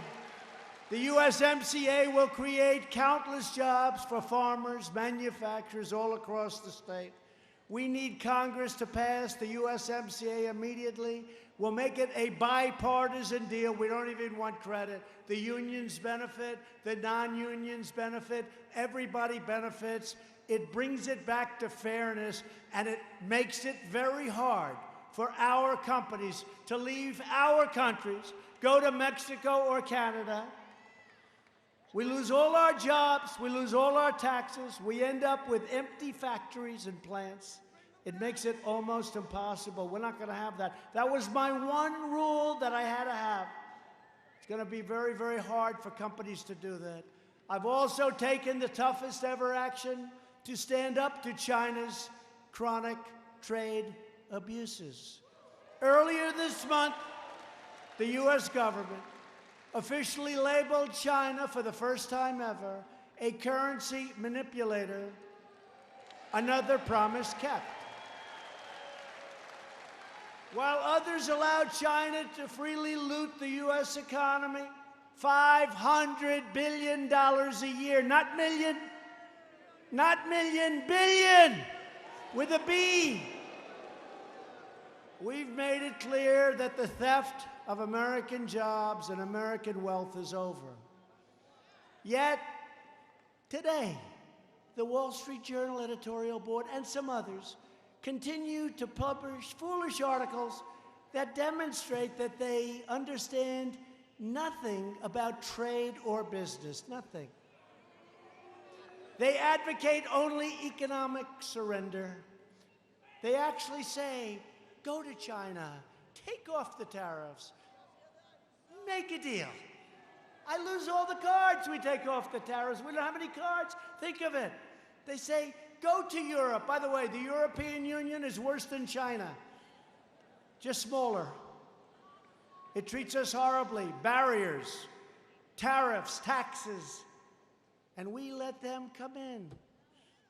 Speaker 3: The USMCA will create countless jobs for farmers, manufacturers all across the state. We need Congress to pass the USMCA immediately. We'll make it a bipartisan deal. We don't even want credit. The unions benefit, the non-unions benefit, everybody benefits. It brings it back to fairness, and it makes it very hard for our companies to leave our countries, go to Mexico or Canada. We lose all our jobs, we lose all our taxes, we end up with empty factories and plants. It makes it almost impossible. We're not going to have that. That was my one rule that I had to have. It's going to be very, very hard for companies to do that. I've also taken the toughest ever action to stand up to China's chronic trade abuses. Earlier this month, the U.S. government officially labeled China for the first time ever a currency manipulator, another promise kept. While others allowed China to freely loot the U.S. economy, $500 billion a year, not million, billion, with a B. We've made it clear that the theft of American jobs and American wealth is over. Yet, today, the Wall Street Journal editorial board and some others continue to publish foolish articles that demonstrate that they understand nothing about trade or business, nothing. They advocate only economic surrender. They actually say, go to China, take off the tariffs, make a deal. I lose all the cards we take off the tariffs. We don't have any cards. Think of it. They say, go to Europe. By the way, the European Union is worse than China, just smaller. It treats us horribly. Barriers, tariffs, taxes, and we let them come in.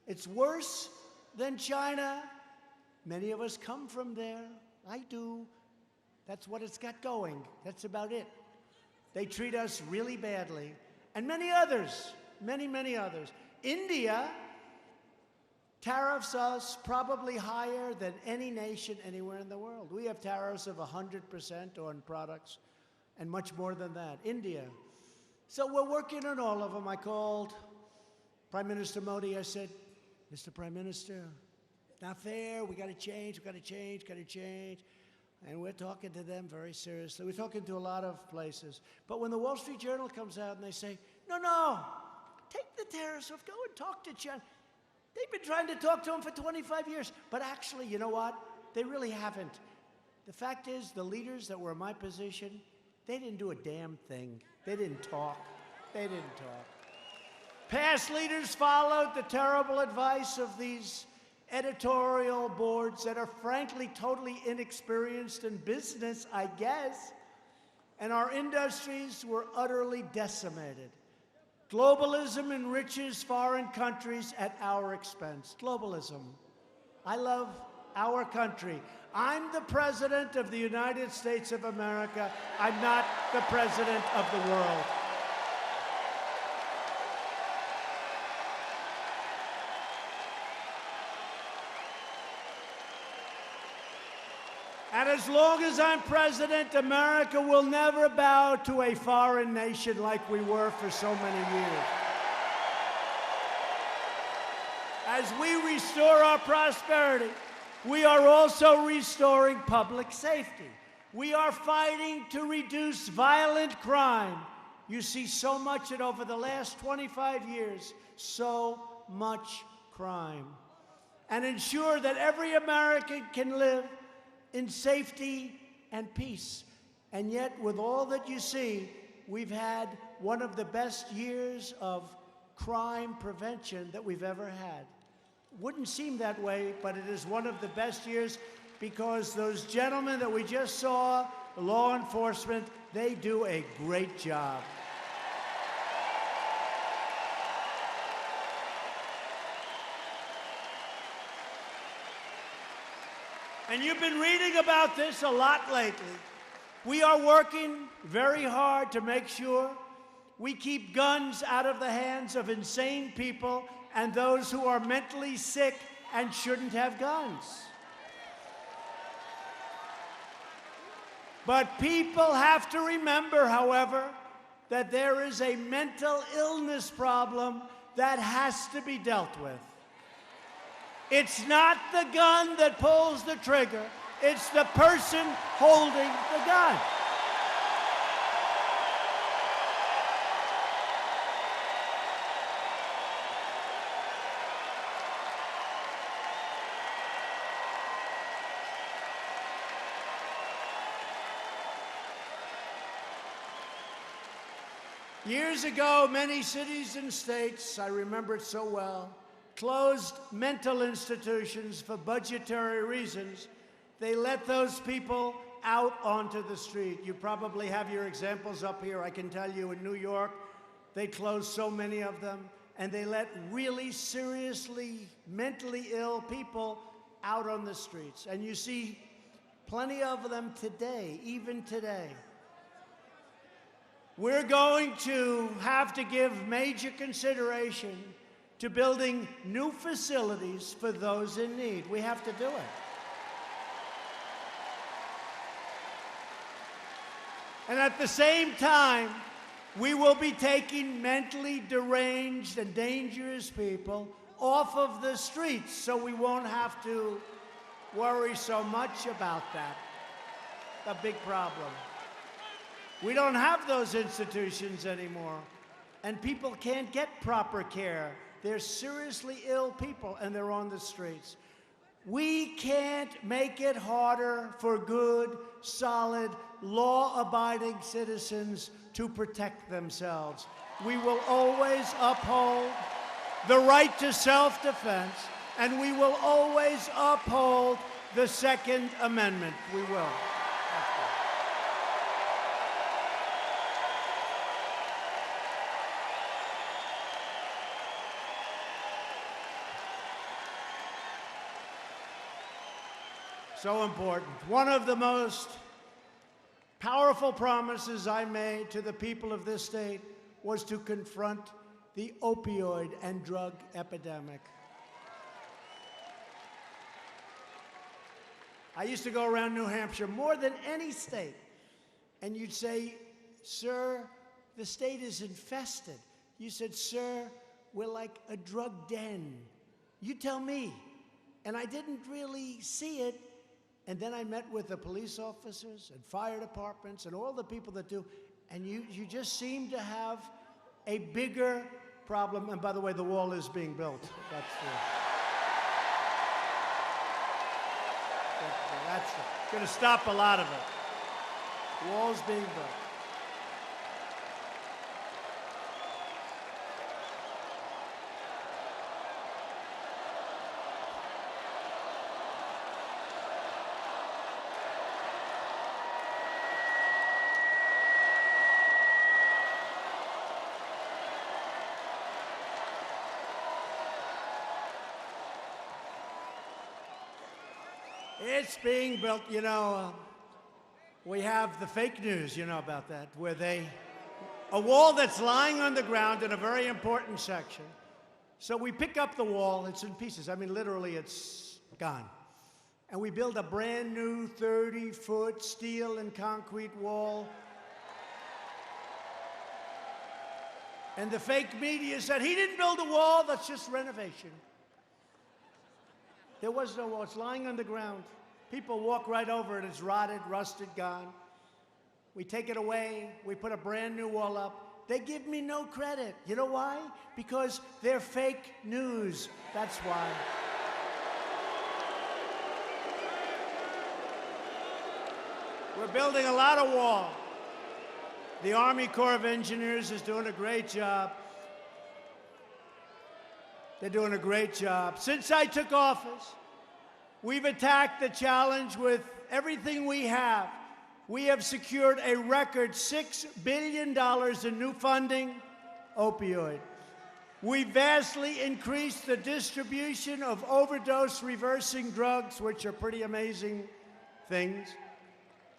Speaker 3: It's worse than China. Many of us come from there. I do. That's what it's got going. That's about it. They treat us really badly. And many others, many others. India tariffs us probably higher than any nation anywhere in the world. We have tariffs of 100% on products and much more than that. India. So we're working on all of them. I called Prime Minister Modi. I said, Mr. Prime Minister, not fair. We got to change. We got to change. Got to change. And we're talking to them very seriously. We're talking to a lot of places. But when the Wall Street Journal comes out and they say, no, take the tariffs off. Go and talk to China. They've been trying to talk to them for 25 years. But actually, you know what? They really haven't. The fact is, the leaders that were in my position, they didn't do a damn thing. They didn't talk. They didn't talk. Past leaders followed the terrible advice of these editorial boards that are frankly totally inexperienced in business, I guess, and our industries were utterly decimated. Globalism enriches foreign countries at our expense. Globalism. I love our country. I'm the President of the United States of America. I'm not the President of the world. And as long as I'm president, America will never bow to a foreign nation like we were for so many years. As we restore our prosperity, we are also restoring public safety. We are fighting to reduce violent crime. You see so much it over the last 25 years, so much crime. And ensure that every American can live in safety and peace. And yet, with all that you see, we've had one of the best years of crime prevention that we've ever had. Wouldn't seem that way, but it is one of the best years because those gentlemen that we just saw, law enforcement, they do a great job. And you've been reading about this a lot lately. We are working very hard to make sure we keep guns out of the hands of insane people and those who are mentally sick and shouldn't have guns. But people have to remember, however, that there is a mental illness problem that has to be dealt with. It's not the gun that pulls the trigger. It's the person holding the gun. Years ago, many cities and states, I remember it so well, closed mental institutions for budgetary reasons. They let those people out onto the street. You probably have your examples up here. I can tell you in New York, they closed so many of them, and they let really seriously mentally ill people out on the streets. And you see plenty of them today, even today. We're going to have to give major consideration to building new facilities for those in need. We have to do it. And at the same time, we will be taking mentally deranged and dangerous people off of the streets, so we won't have to worry so much about that. A big problem. We don't have those institutions anymore, and people can't get proper care. They're seriously ill people, and they're on the streets. We can't make it harder for good, solid, law-abiding citizens to protect themselves. We will always uphold the right to self-defense, and we will always uphold the Second Amendment. We will. So important. One of the most powerful promises I made to the people of this state was to confront the opioid and drug epidemic. I used to go around New Hampshire more than any state, and you'd say, "Sir, the state is infested." You said, "Sir, we're like a drug den." You tell me. And I didn't really see it. And then I met with the police officers and fire departments and all the people that do, and you just seem to have a bigger problem. And by the way, the wall is being built. That's going to stop a lot of it. The wall's being built. It's being built. You know, we have the fake news, you know about that, where a wall that's lying on the ground in a very important section. So we pick up the wall, it's in pieces. I mean, literally, it's gone. And we build a brand new 30-foot steel and concrete wall. And the fake media said, he didn't build a wall, that's just renovation. There was no wall. It's lying on the ground. People walk right over it. It's rotted, rusted, gone. We take it away. We put a brand new wall up. They give me no credit. You know why? Because they're fake news. That's why. We're building a lot of wall. The Army Corps of Engineers is doing a great job. They're doing a great job. Since I took office, we've attacked the challenge with everything we have. We have secured a record $6 billion in new funding, opioid. We vastly increased the distribution of overdose-reversing drugs, which are pretty amazing things.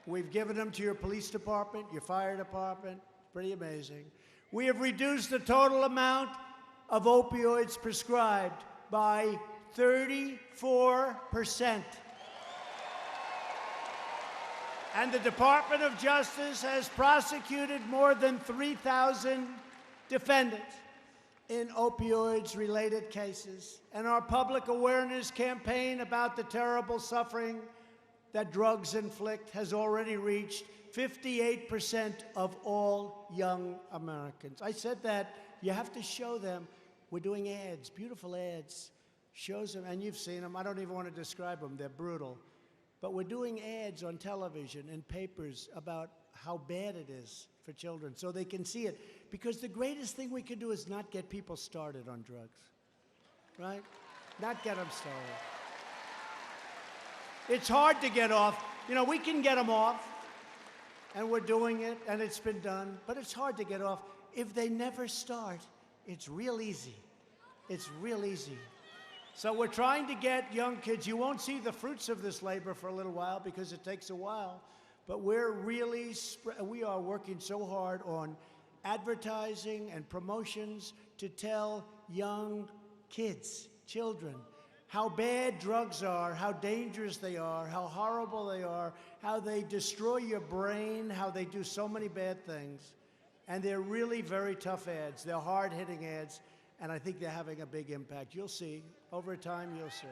Speaker 3: We've given them to your police department, your fire department, pretty amazing. We have reduced the total amount of opioids prescribed by 34%. And the Department of Justice has prosecuted more than 3,000 defendants in opioids-related cases. And our public awareness campaign about the terrible suffering that drugs inflict has already reached 58% of all young Americans. I said that you have to show them. We're doing ads, beautiful ads, shows them, and you've seen them. I don't even want to describe them. They're brutal. But we're doing ads on television and papers about how bad it is for children so they can see it. Because the greatest thing we can do is not get people started on drugs, right? Not get them started. It's hard to get off. You know, we can get them off, and we're doing it, and it's been done, but it's hard to get off. If they never start, it's real easy. It's real easy. So we're trying to get young kids. You won't see the fruits of this labor for a little while because it takes a while, but we are working so hard on advertising and promotions to tell young kids, children, how bad drugs are, how dangerous they are, how horrible they are, how they destroy your brain, how they do so many bad things. And they're really very tough ads. They're hard-hitting ads, and I think they're having a big impact. You'll see. Over time, you'll see.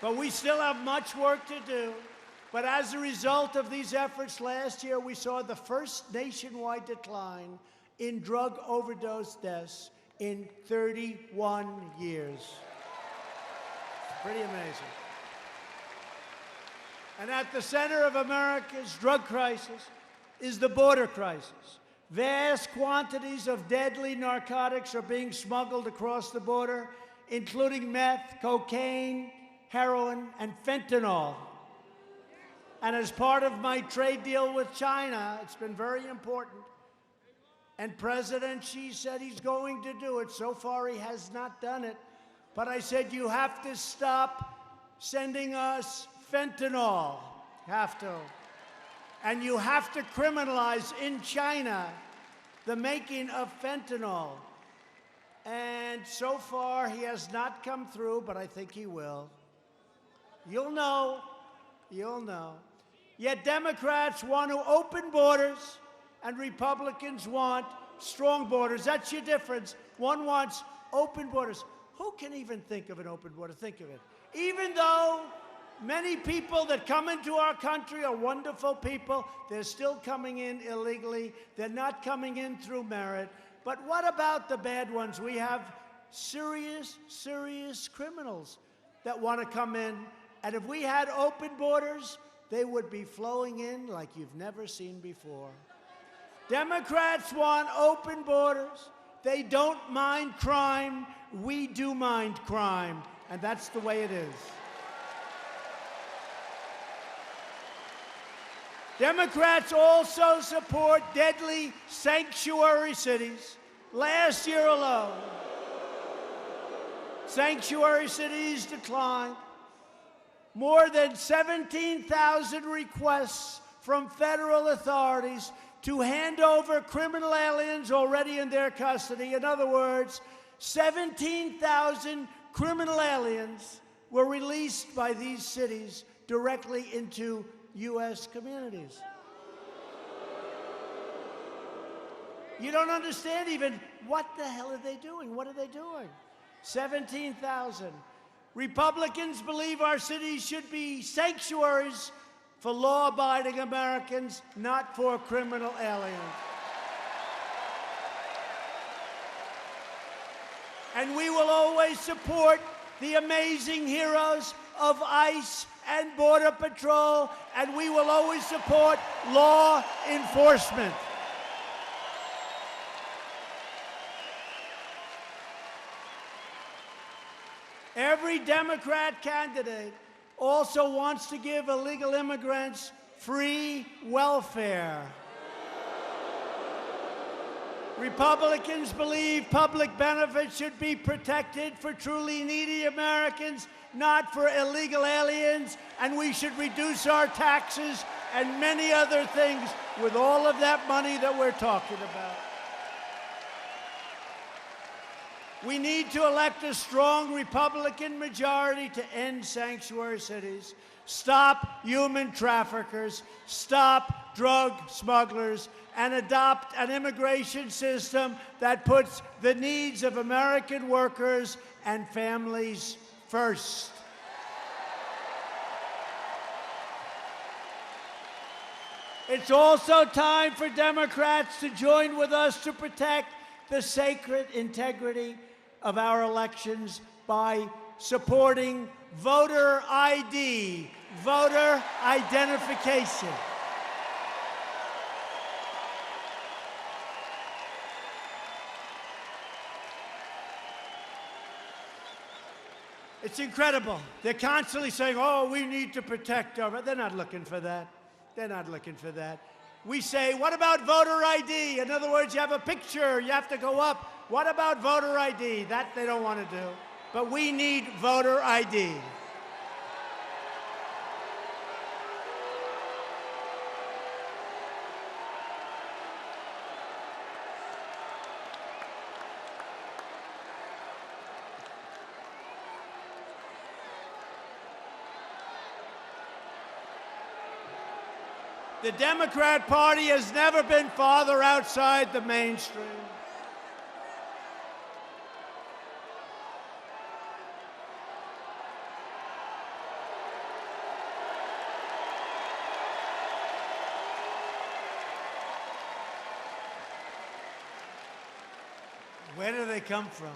Speaker 3: But we still have much work to do. But as a result of these efforts, last year we saw the first nationwide decline in drug overdose deaths in 31 years. It's pretty amazing. And at the center of America's drug crisis is the border crisis. Vast quantities of deadly narcotics are being smuggled across the border, including meth, cocaine, heroin, and fentanyl. And as part of my trade deal with China, it's been very important. And President Xi said he's going to do it. So far, he has not done it. But I said, you have to stop sending us fentanyl. Have to. And you have to criminalize in China the making of fentanyl. And so far, he has not come through, but I think he will. You'll know. You'll know. Yet Democrats want to open borders, and Republicans want strong borders. That's your difference. One wants open borders. Who can even think of an open border? Think of it. Even though many people that come into our country are wonderful people, they're still coming in illegally. They're not coming in through merit. But what about the bad ones? We have serious, serious criminals that want to come in. And if we had open borders, they would be flowing in like you've never seen before. Democrats want open borders. They don't mind crime. We do mind crime. And that's the way it is. Democrats also support deadly sanctuary cities. Last year alone, sanctuary cities declined. More than 17,000 requests from federal authorities to hand over criminal aliens already in their custody. In other words, 17,000 criminal aliens were released by these cities directly into U.S. communities. You don't understand even what the hell are they doing? What are they doing? 17,000. Republicans believe our cities should be sanctuaries for law-abiding Americans, not for criminal aliens. And we will always support the amazing heroes of ICE and Border Patrol, and we will always support law enforcement. Every Democrat candidate also wants to give illegal immigrants free welfare. Republicans believe public benefits should be protected for truly needy Americans, not for illegal aliens, and we should reduce our taxes and many other things with all of that money that we're talking about. We need to elect a strong Republican majority to end sanctuary cities, stop human traffickers, stop drug smugglers, and adopt an immigration system that puts the needs of American workers and families first. It's also time for Democrats to join with us to protect the sacred integrity of our elections by supporting voter ID, voter identification. It's incredible. They're constantly saying, oh, we need to protect our... They're not looking for that. They're not looking for that. We say, what about voter ID? In other words, you have a picture, you have to go up. What about voter ID? That they don't want to do. But we need voter ID. The Democrat Party has never been farther outside the mainstream. Where do they come from?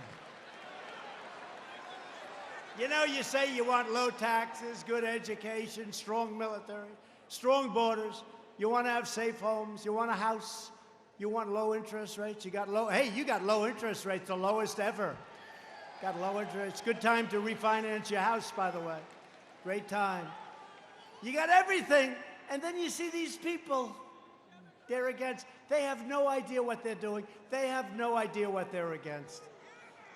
Speaker 3: You know, you say you want low taxes, good education, strong military, strong borders. You want to have safe homes. You want a house. You want low interest rates. You got low interest rates, the lowest ever. Got low interest. It's a good time to refinance your house, by the way. Great time. You got everything. And then you see these people, they're against. They have no idea what they're doing. They have no idea what they're against.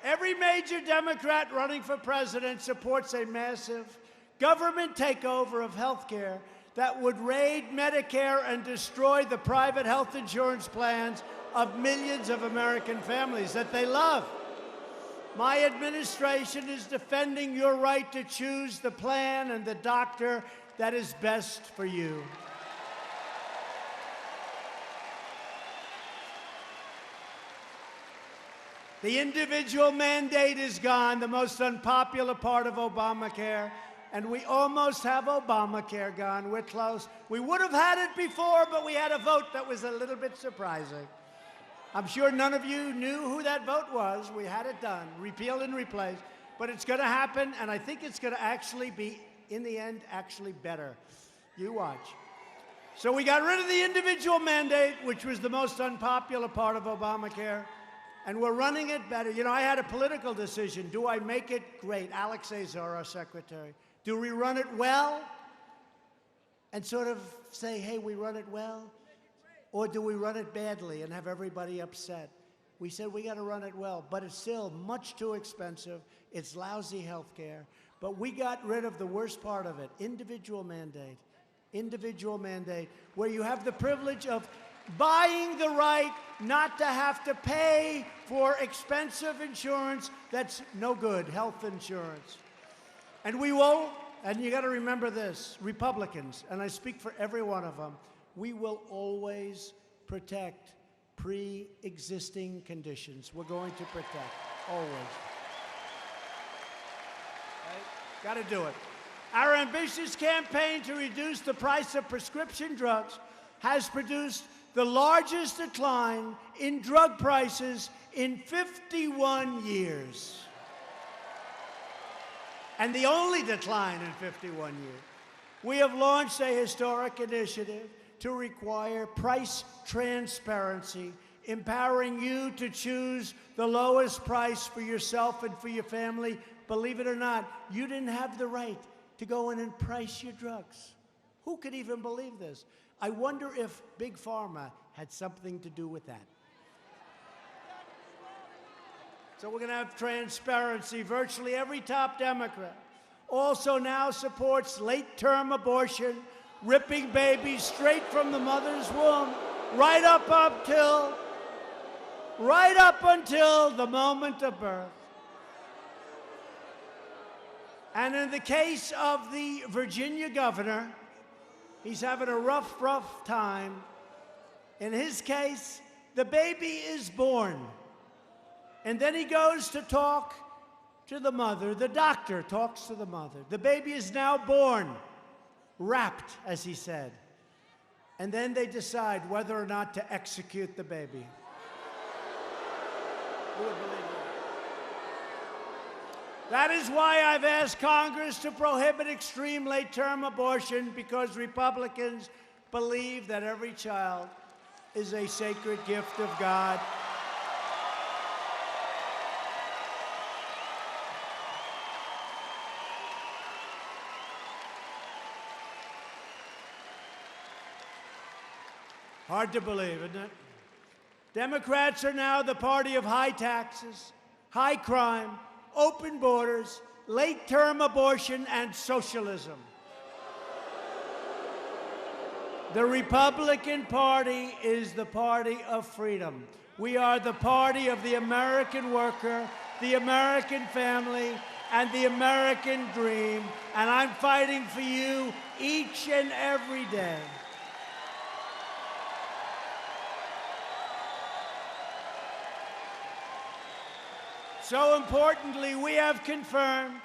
Speaker 3: Every major Democrat running for president supports a massive government takeover of health care that would raid Medicare and destroy the private health insurance plans of millions of American families that they love. My administration is defending your right to choose the plan and the doctor that is best for you. The individual mandate is gone, the most unpopular part of Obamacare. And we almost have Obamacare gone. We're close. We would have had it before, but we had a vote that was a little bit surprising. I'm sure none of you knew who that vote was. We had it done, repeal and replace. But it's going to happen, and I think it's going to actually be, in the end, actually better. You watch. So we got rid of the individual mandate, which was the most unpopular part of Obamacare, and we're running it better. You know, I had a political decision. Do I make it great? Alex Azar, our secretary. Do we run it well and sort of say, hey, we run it well? Or do we run it badly and have everybody upset? We said we got to run it well, but it's still much too expensive. It's lousy health care. But we got rid of the worst part of it, individual mandate. Individual mandate, where you have the privilege of buying the right not to have to pay for expensive insurance that's no good, health insurance. And we will, and you got to remember this, Republicans, and I speak for every one of them, we will always protect pre-existing conditions. We're going to protect, always. Right? Got to do it. Our ambitious campaign to reduce the price of prescription drugs has produced the largest decline in drug prices in 51 years. And the only decline in 51 years. We have launched a historic initiative to require price transparency, empowering you to choose the lowest price for yourself and for your family. Believe it or not, you didn't have the right to go in and price your drugs. Who could even believe this? I wonder if Big Pharma had something to do with that. So we're going to have transparency. Virtually every top Democrat also now supports late-term abortion, ripping babies straight from the mother's womb, right up until the moment of birth. And in the case of the Virginia governor, he's having a rough time. In his case, the baby is born. And then he goes to talk to the mother. The doctor talks to the mother. The baby is now born, wrapped, as he said. And then they decide whether or not to execute the baby. Who would believe that? That is why I've asked Congress to prohibit extreme late-term abortion, because Republicans believe that every child is a sacred gift of God. Hard to believe, isn't it? Democrats are now the party of high taxes, high crime, open borders, late-term abortion, and socialism. The Republican Party is the party of freedom. We are the party of the American worker, the American family, and the American dream, and I'm fighting for you each and every day. So importantly, we have confirmed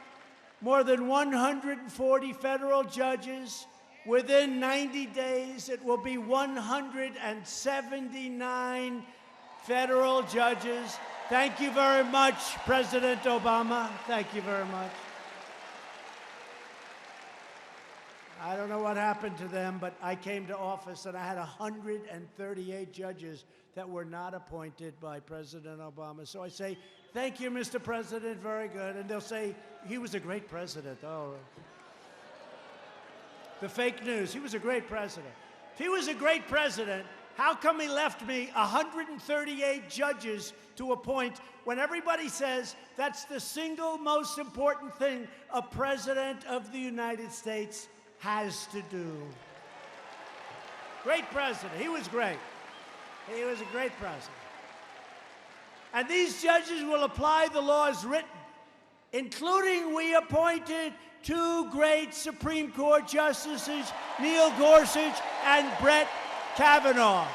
Speaker 3: more than 140 federal judges. Within 90 days, it will be 179 federal judges. Thank you very much, President Obama. Thank you very much. I don't know what happened to them, but I came to office and I had 138 judges that were not appointed by President Obama. So I say, thank you, Mr. President, very good. And they'll say, he was a great president. Oh. The fake news, he was a great president. If he was a great president, how come he left me 138 judges to appoint when everybody says that's the single most important thing a president of the United States has to do? Great president. He was great. He was a great president. And these judges will apply the laws written, including we appointed 2 great Supreme Court justices, Neil Gorsuch and Brett Kavanaugh.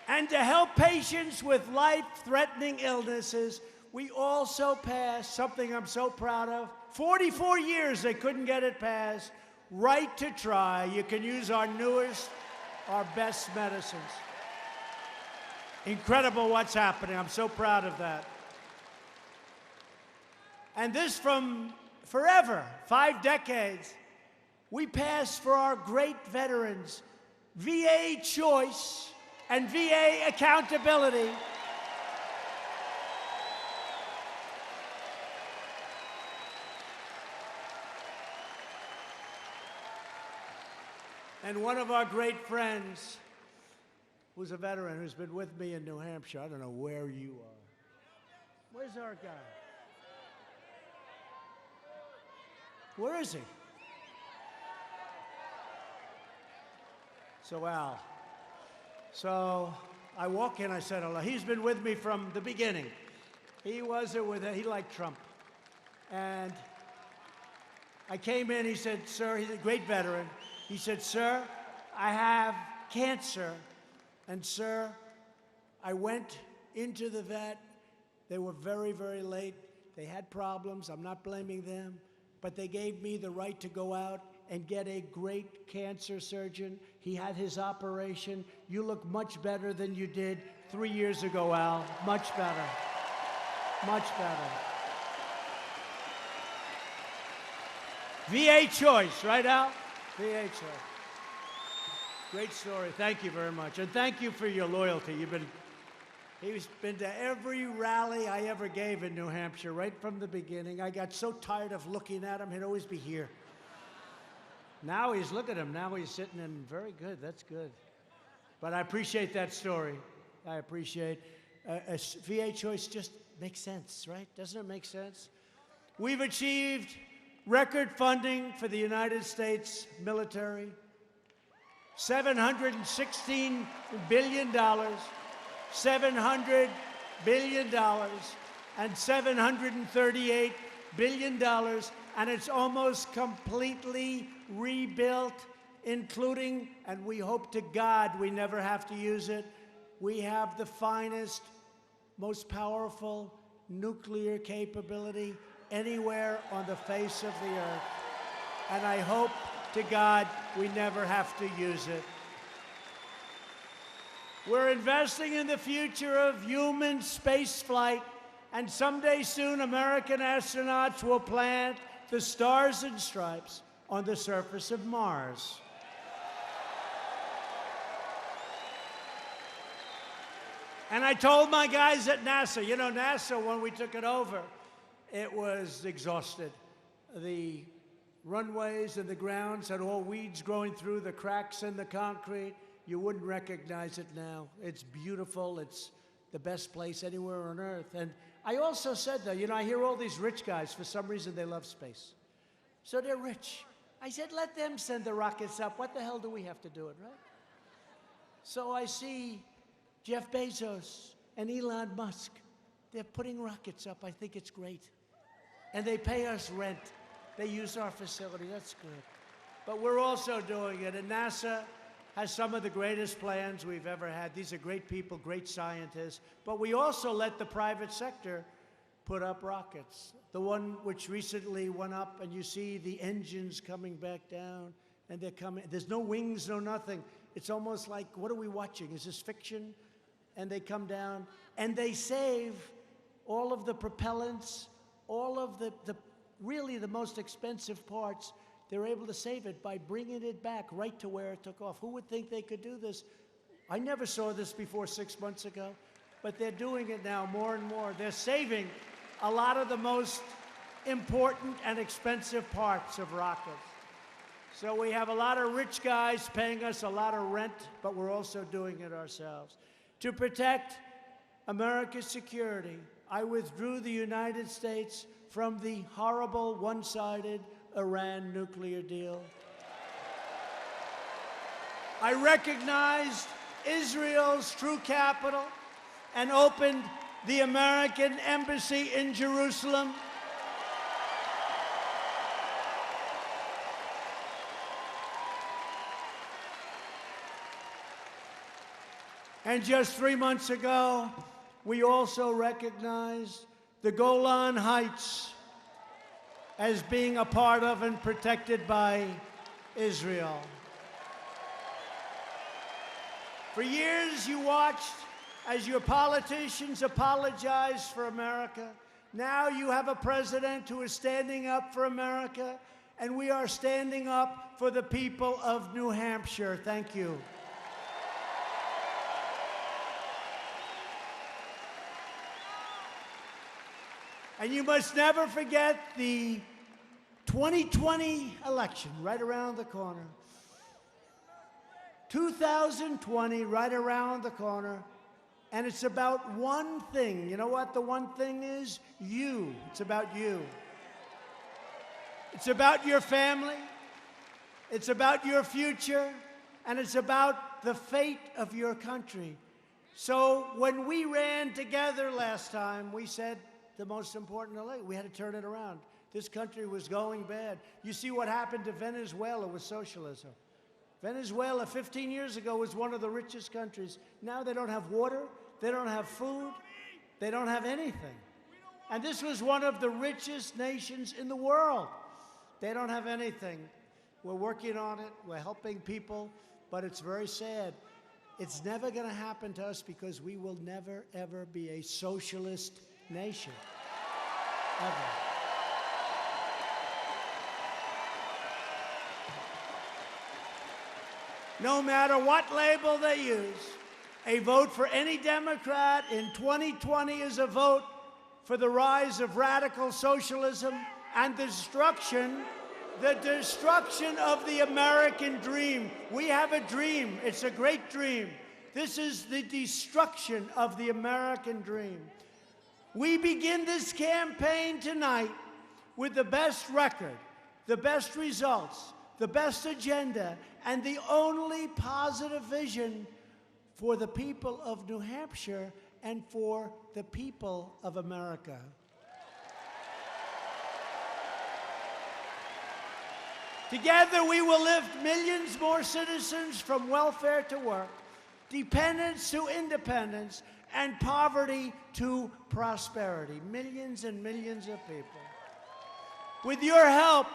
Speaker 3: And to help patients with life-threatening illnesses, we also passed something I'm so proud of. 44 years they couldn't get it passed. Right to try. You can use our newest, our best medicines. Incredible what's happening. I'm so proud of that. And this from forever, 5 decades, we passed for our great veterans VA choice and VA accountability. And one of our great friends, who's a veteran, who's been with me in New Hampshire. I don't know where you are. Where's our guy? Where is he? So Al. So I walk in, I said hello. He's been with me from the beginning. He wasn't with it. He liked Trump. And I came in, he said, sir, he's a great veteran. He said, sir, I have cancer. And sir, I went into the vet. They were very, very late. They had problems. I'm not blaming them. But they gave me the right to go out and get a great cancer surgeon. He had his operation. You look much better than you did 3 years ago, Al. Much better. Much better. VA choice, right, Al? VA choice. Great story. Thank you very much. And thank you for your loyalty. He's been to every rally I ever gave in New Hampshire, right from the beginning. I got so tired of looking at him, he'd always be here. Now look at him, now he's sitting in, very good, that's good. But I appreciate that story. I appreciate, a VA choice just makes sense, right? Doesn't it make sense? We've achieved record funding for the United States military, $716 billion, $700 billion, and $738 billion, and it's almost completely rebuilt, including, and we hope to God we never have to use it, we have the finest, most powerful nuclear capability anywhere on the face of the earth. And I hope to God we never have to use it. We're investing in the future of human space flight, and someday soon American astronauts will plant the stars and stripes on the surface of Mars. And I told my guys at NASA, you know, NASA, when we took it over, it was exhausted. the runways and the grounds had all weeds growing through the cracks in the concrete. You wouldn't recognize it now. It's beautiful. It's the best place anywhere on Earth. And I also said, though, you know, I hear all these rich guys, for some reason, they love space. So they're rich. I said, let them send the rockets up. What the hell do we have to do it, right? So I see Jeff Bezos and Elon Musk. They're putting rockets up. I think it's great. And they pay us rent. They use our facility. That's good. But we're also doing it. And NASA has some of the greatest plans we've ever had. These are great people, great scientists. But we also let the private sector put up rockets. The one which recently went up, and you see the engines coming back down, and they're coming. There's no wings, no nothing. It's almost like, what are we watching? Is this fiction? And they come down, and they save all of the propellants, all of the really the most expensive parts. They're able to save it by bringing it back right to where it took off. Who would think they could do this? I never saw this before 6 months ago, but they're doing it now more and more. They're saving a lot of the most important and expensive parts of rockets. So we have a lot of rich guys paying us a lot of rent, but we're also doing it ourselves. To protect America's security, I withdrew the United States from the horrible, one-sided Iran nuclear deal. I recognized Israel's true capital and opened the American embassy in Jerusalem. And just 3 months ago, we also recognized the Golan Heights as being a part of and protected by Israel. For years, you watched as your politicians apologized for America. Now you have a president who is standing up for America, and we are standing up for the people of New Hampshire. Thank you. And you must never forget the 2020 election right around the corner. 2020 right around the corner. And it's about one thing. You know what the one thing is? You. It's about you. It's about your family. It's about your future. And it's about the fate of your country. So when we ran together last time, we said, the most important election. We had to turn it around. This country was going bad. You see what happened to Venezuela with socialism. Venezuela 15 years ago was one of the richest countries. Now they don't have water, they don't have food, they don't have anything. And this was one of the richest nations in the world. They don't have anything. We're working on it, we're helping people, but it's very sad. It's never going to happen to us because we will never, ever be a socialist nation, ever. No matter what label they use, a vote for any Democrat in 2020 is a vote for the rise of radical socialism and the destruction of the American dream. We have a dream. It's a great dream. This is the destruction of the American dream. We begin this campaign tonight with the best record, the best results, the best agenda, and the only positive vision for the people of New Hampshire and for the people of America. Together, we will lift millions more citizens from welfare to work, dependence to independence, and poverty to prosperity. Millions and millions of people. With your help,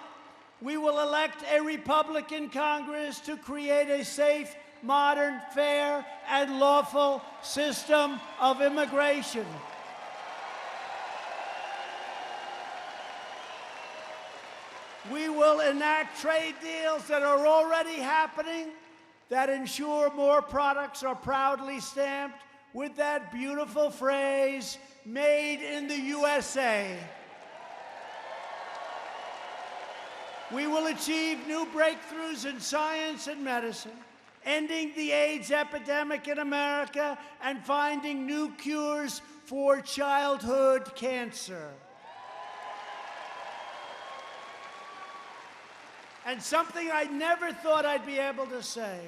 Speaker 3: we will elect a Republican Congress to create a safe, modern, fair, and lawful system of immigration. We will enact trade deals that are already happening that ensure more products are proudly stamped with that beautiful phrase, made in the USA. We will achieve new breakthroughs in science and medicine, ending the AIDS epidemic in America and finding new cures for childhood cancer. And something I never thought I'd be able to say,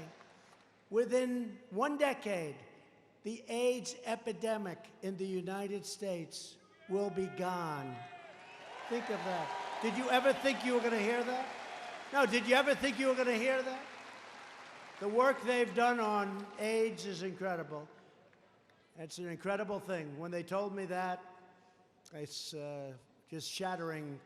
Speaker 3: within 1 decade, the AIDS epidemic in the United States will be gone. Think of that. Did you ever think you were going to hear that? No, did you ever think you were going to hear that? The work they've done on AIDS is incredible. It's an incredible thing. When they told me that, it's just shattering.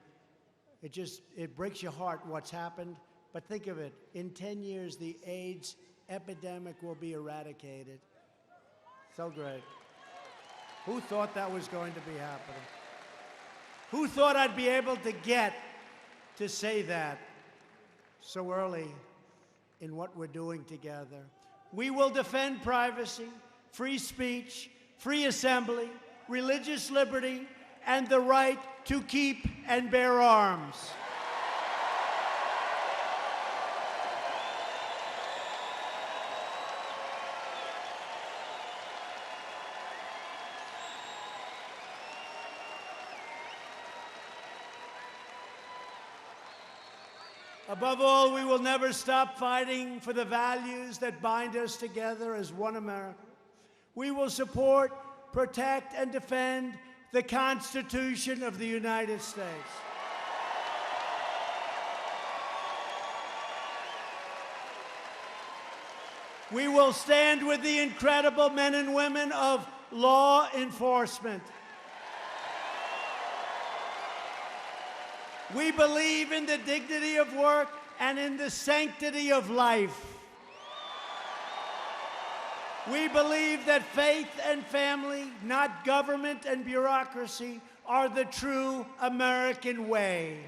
Speaker 3: It breaks your heart what's happened. But think of it, in 10 years, the AIDS epidemic will be eradicated. So great. Who thought that was going to be happening? Who thought I'd be able to get to say that so early in what we're doing together? We will defend privacy, free speech, free assembly, religious liberty, and the right to keep and bear arms. Above all, we will never stop fighting for the values that bind us together as one America. We will support, protect, and defend the Constitution of the United States. We will stand with the incredible men and women of law enforcement. We believe in the dignity of work and in the sanctity of life. We believe that faith and family, not government and bureaucracy, are the true American way.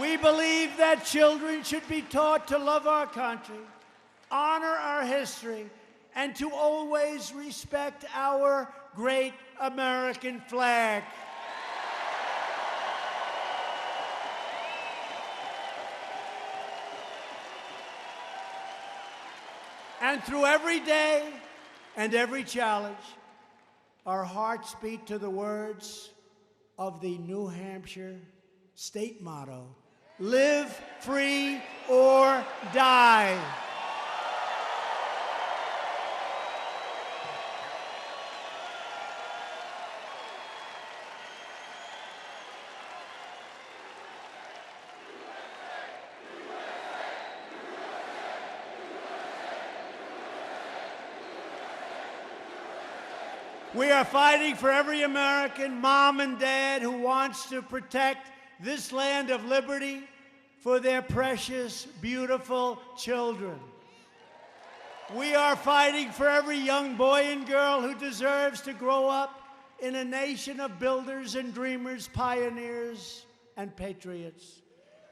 Speaker 3: We believe that children should be taught to love our country, honor our history, and to always respect our great American flag. And through every day and every challenge, our hearts beat to the words of the New Hampshire state motto, live free or die. We are fighting for every American mom and dad who wants to protect this land of liberty for their precious, beautiful children. We are fighting for every young boy and girl who deserves to grow up in a nation of builders and dreamers, pioneers and patriots.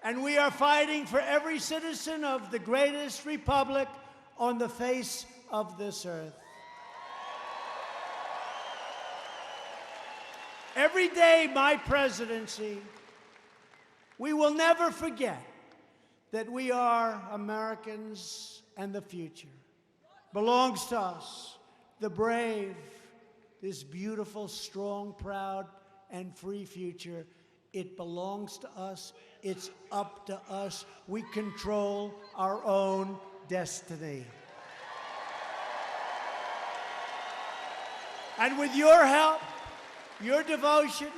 Speaker 3: And we are fighting for every citizen of the greatest republic on the face of this earth. Every day my presidency, we will never forget that we are Americans and the future belongs to us, the brave, this beautiful, strong, proud, and free future. It belongs to us. It's up to us. We control our own destiny. And with your help, your devotion,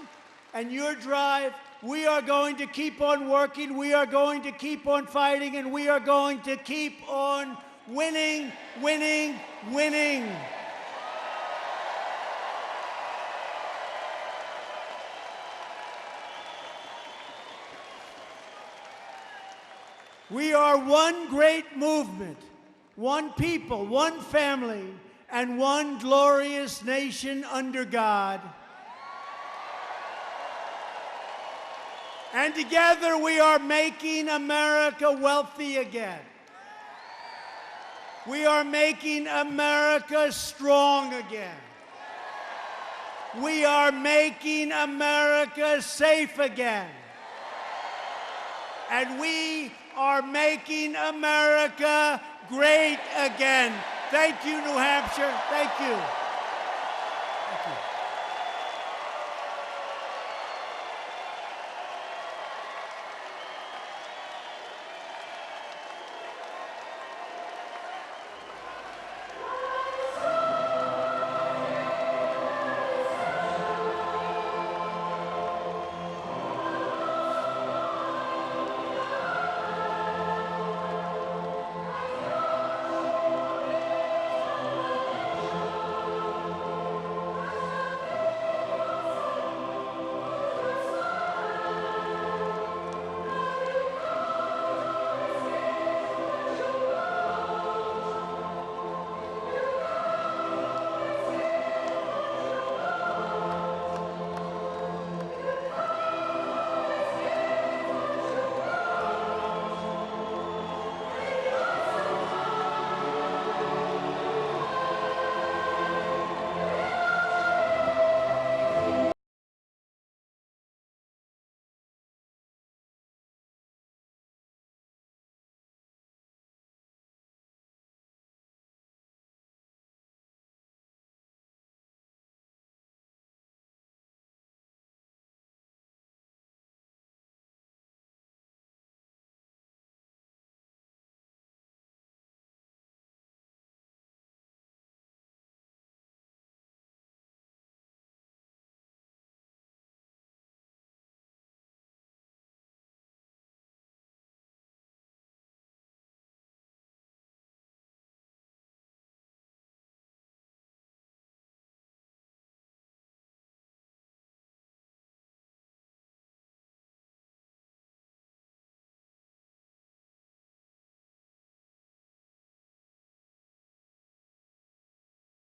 Speaker 3: and your drive, we are going to keep on working, we are going to keep on fighting, and we are going to keep on winning, winning, winning. We are one great movement, one people, one family, and one glorious nation under God. And together we are making America wealthy again. We are making America strong again. We are making America safe again. And we are making America great again. Thank you, New Hampshire. Thank you.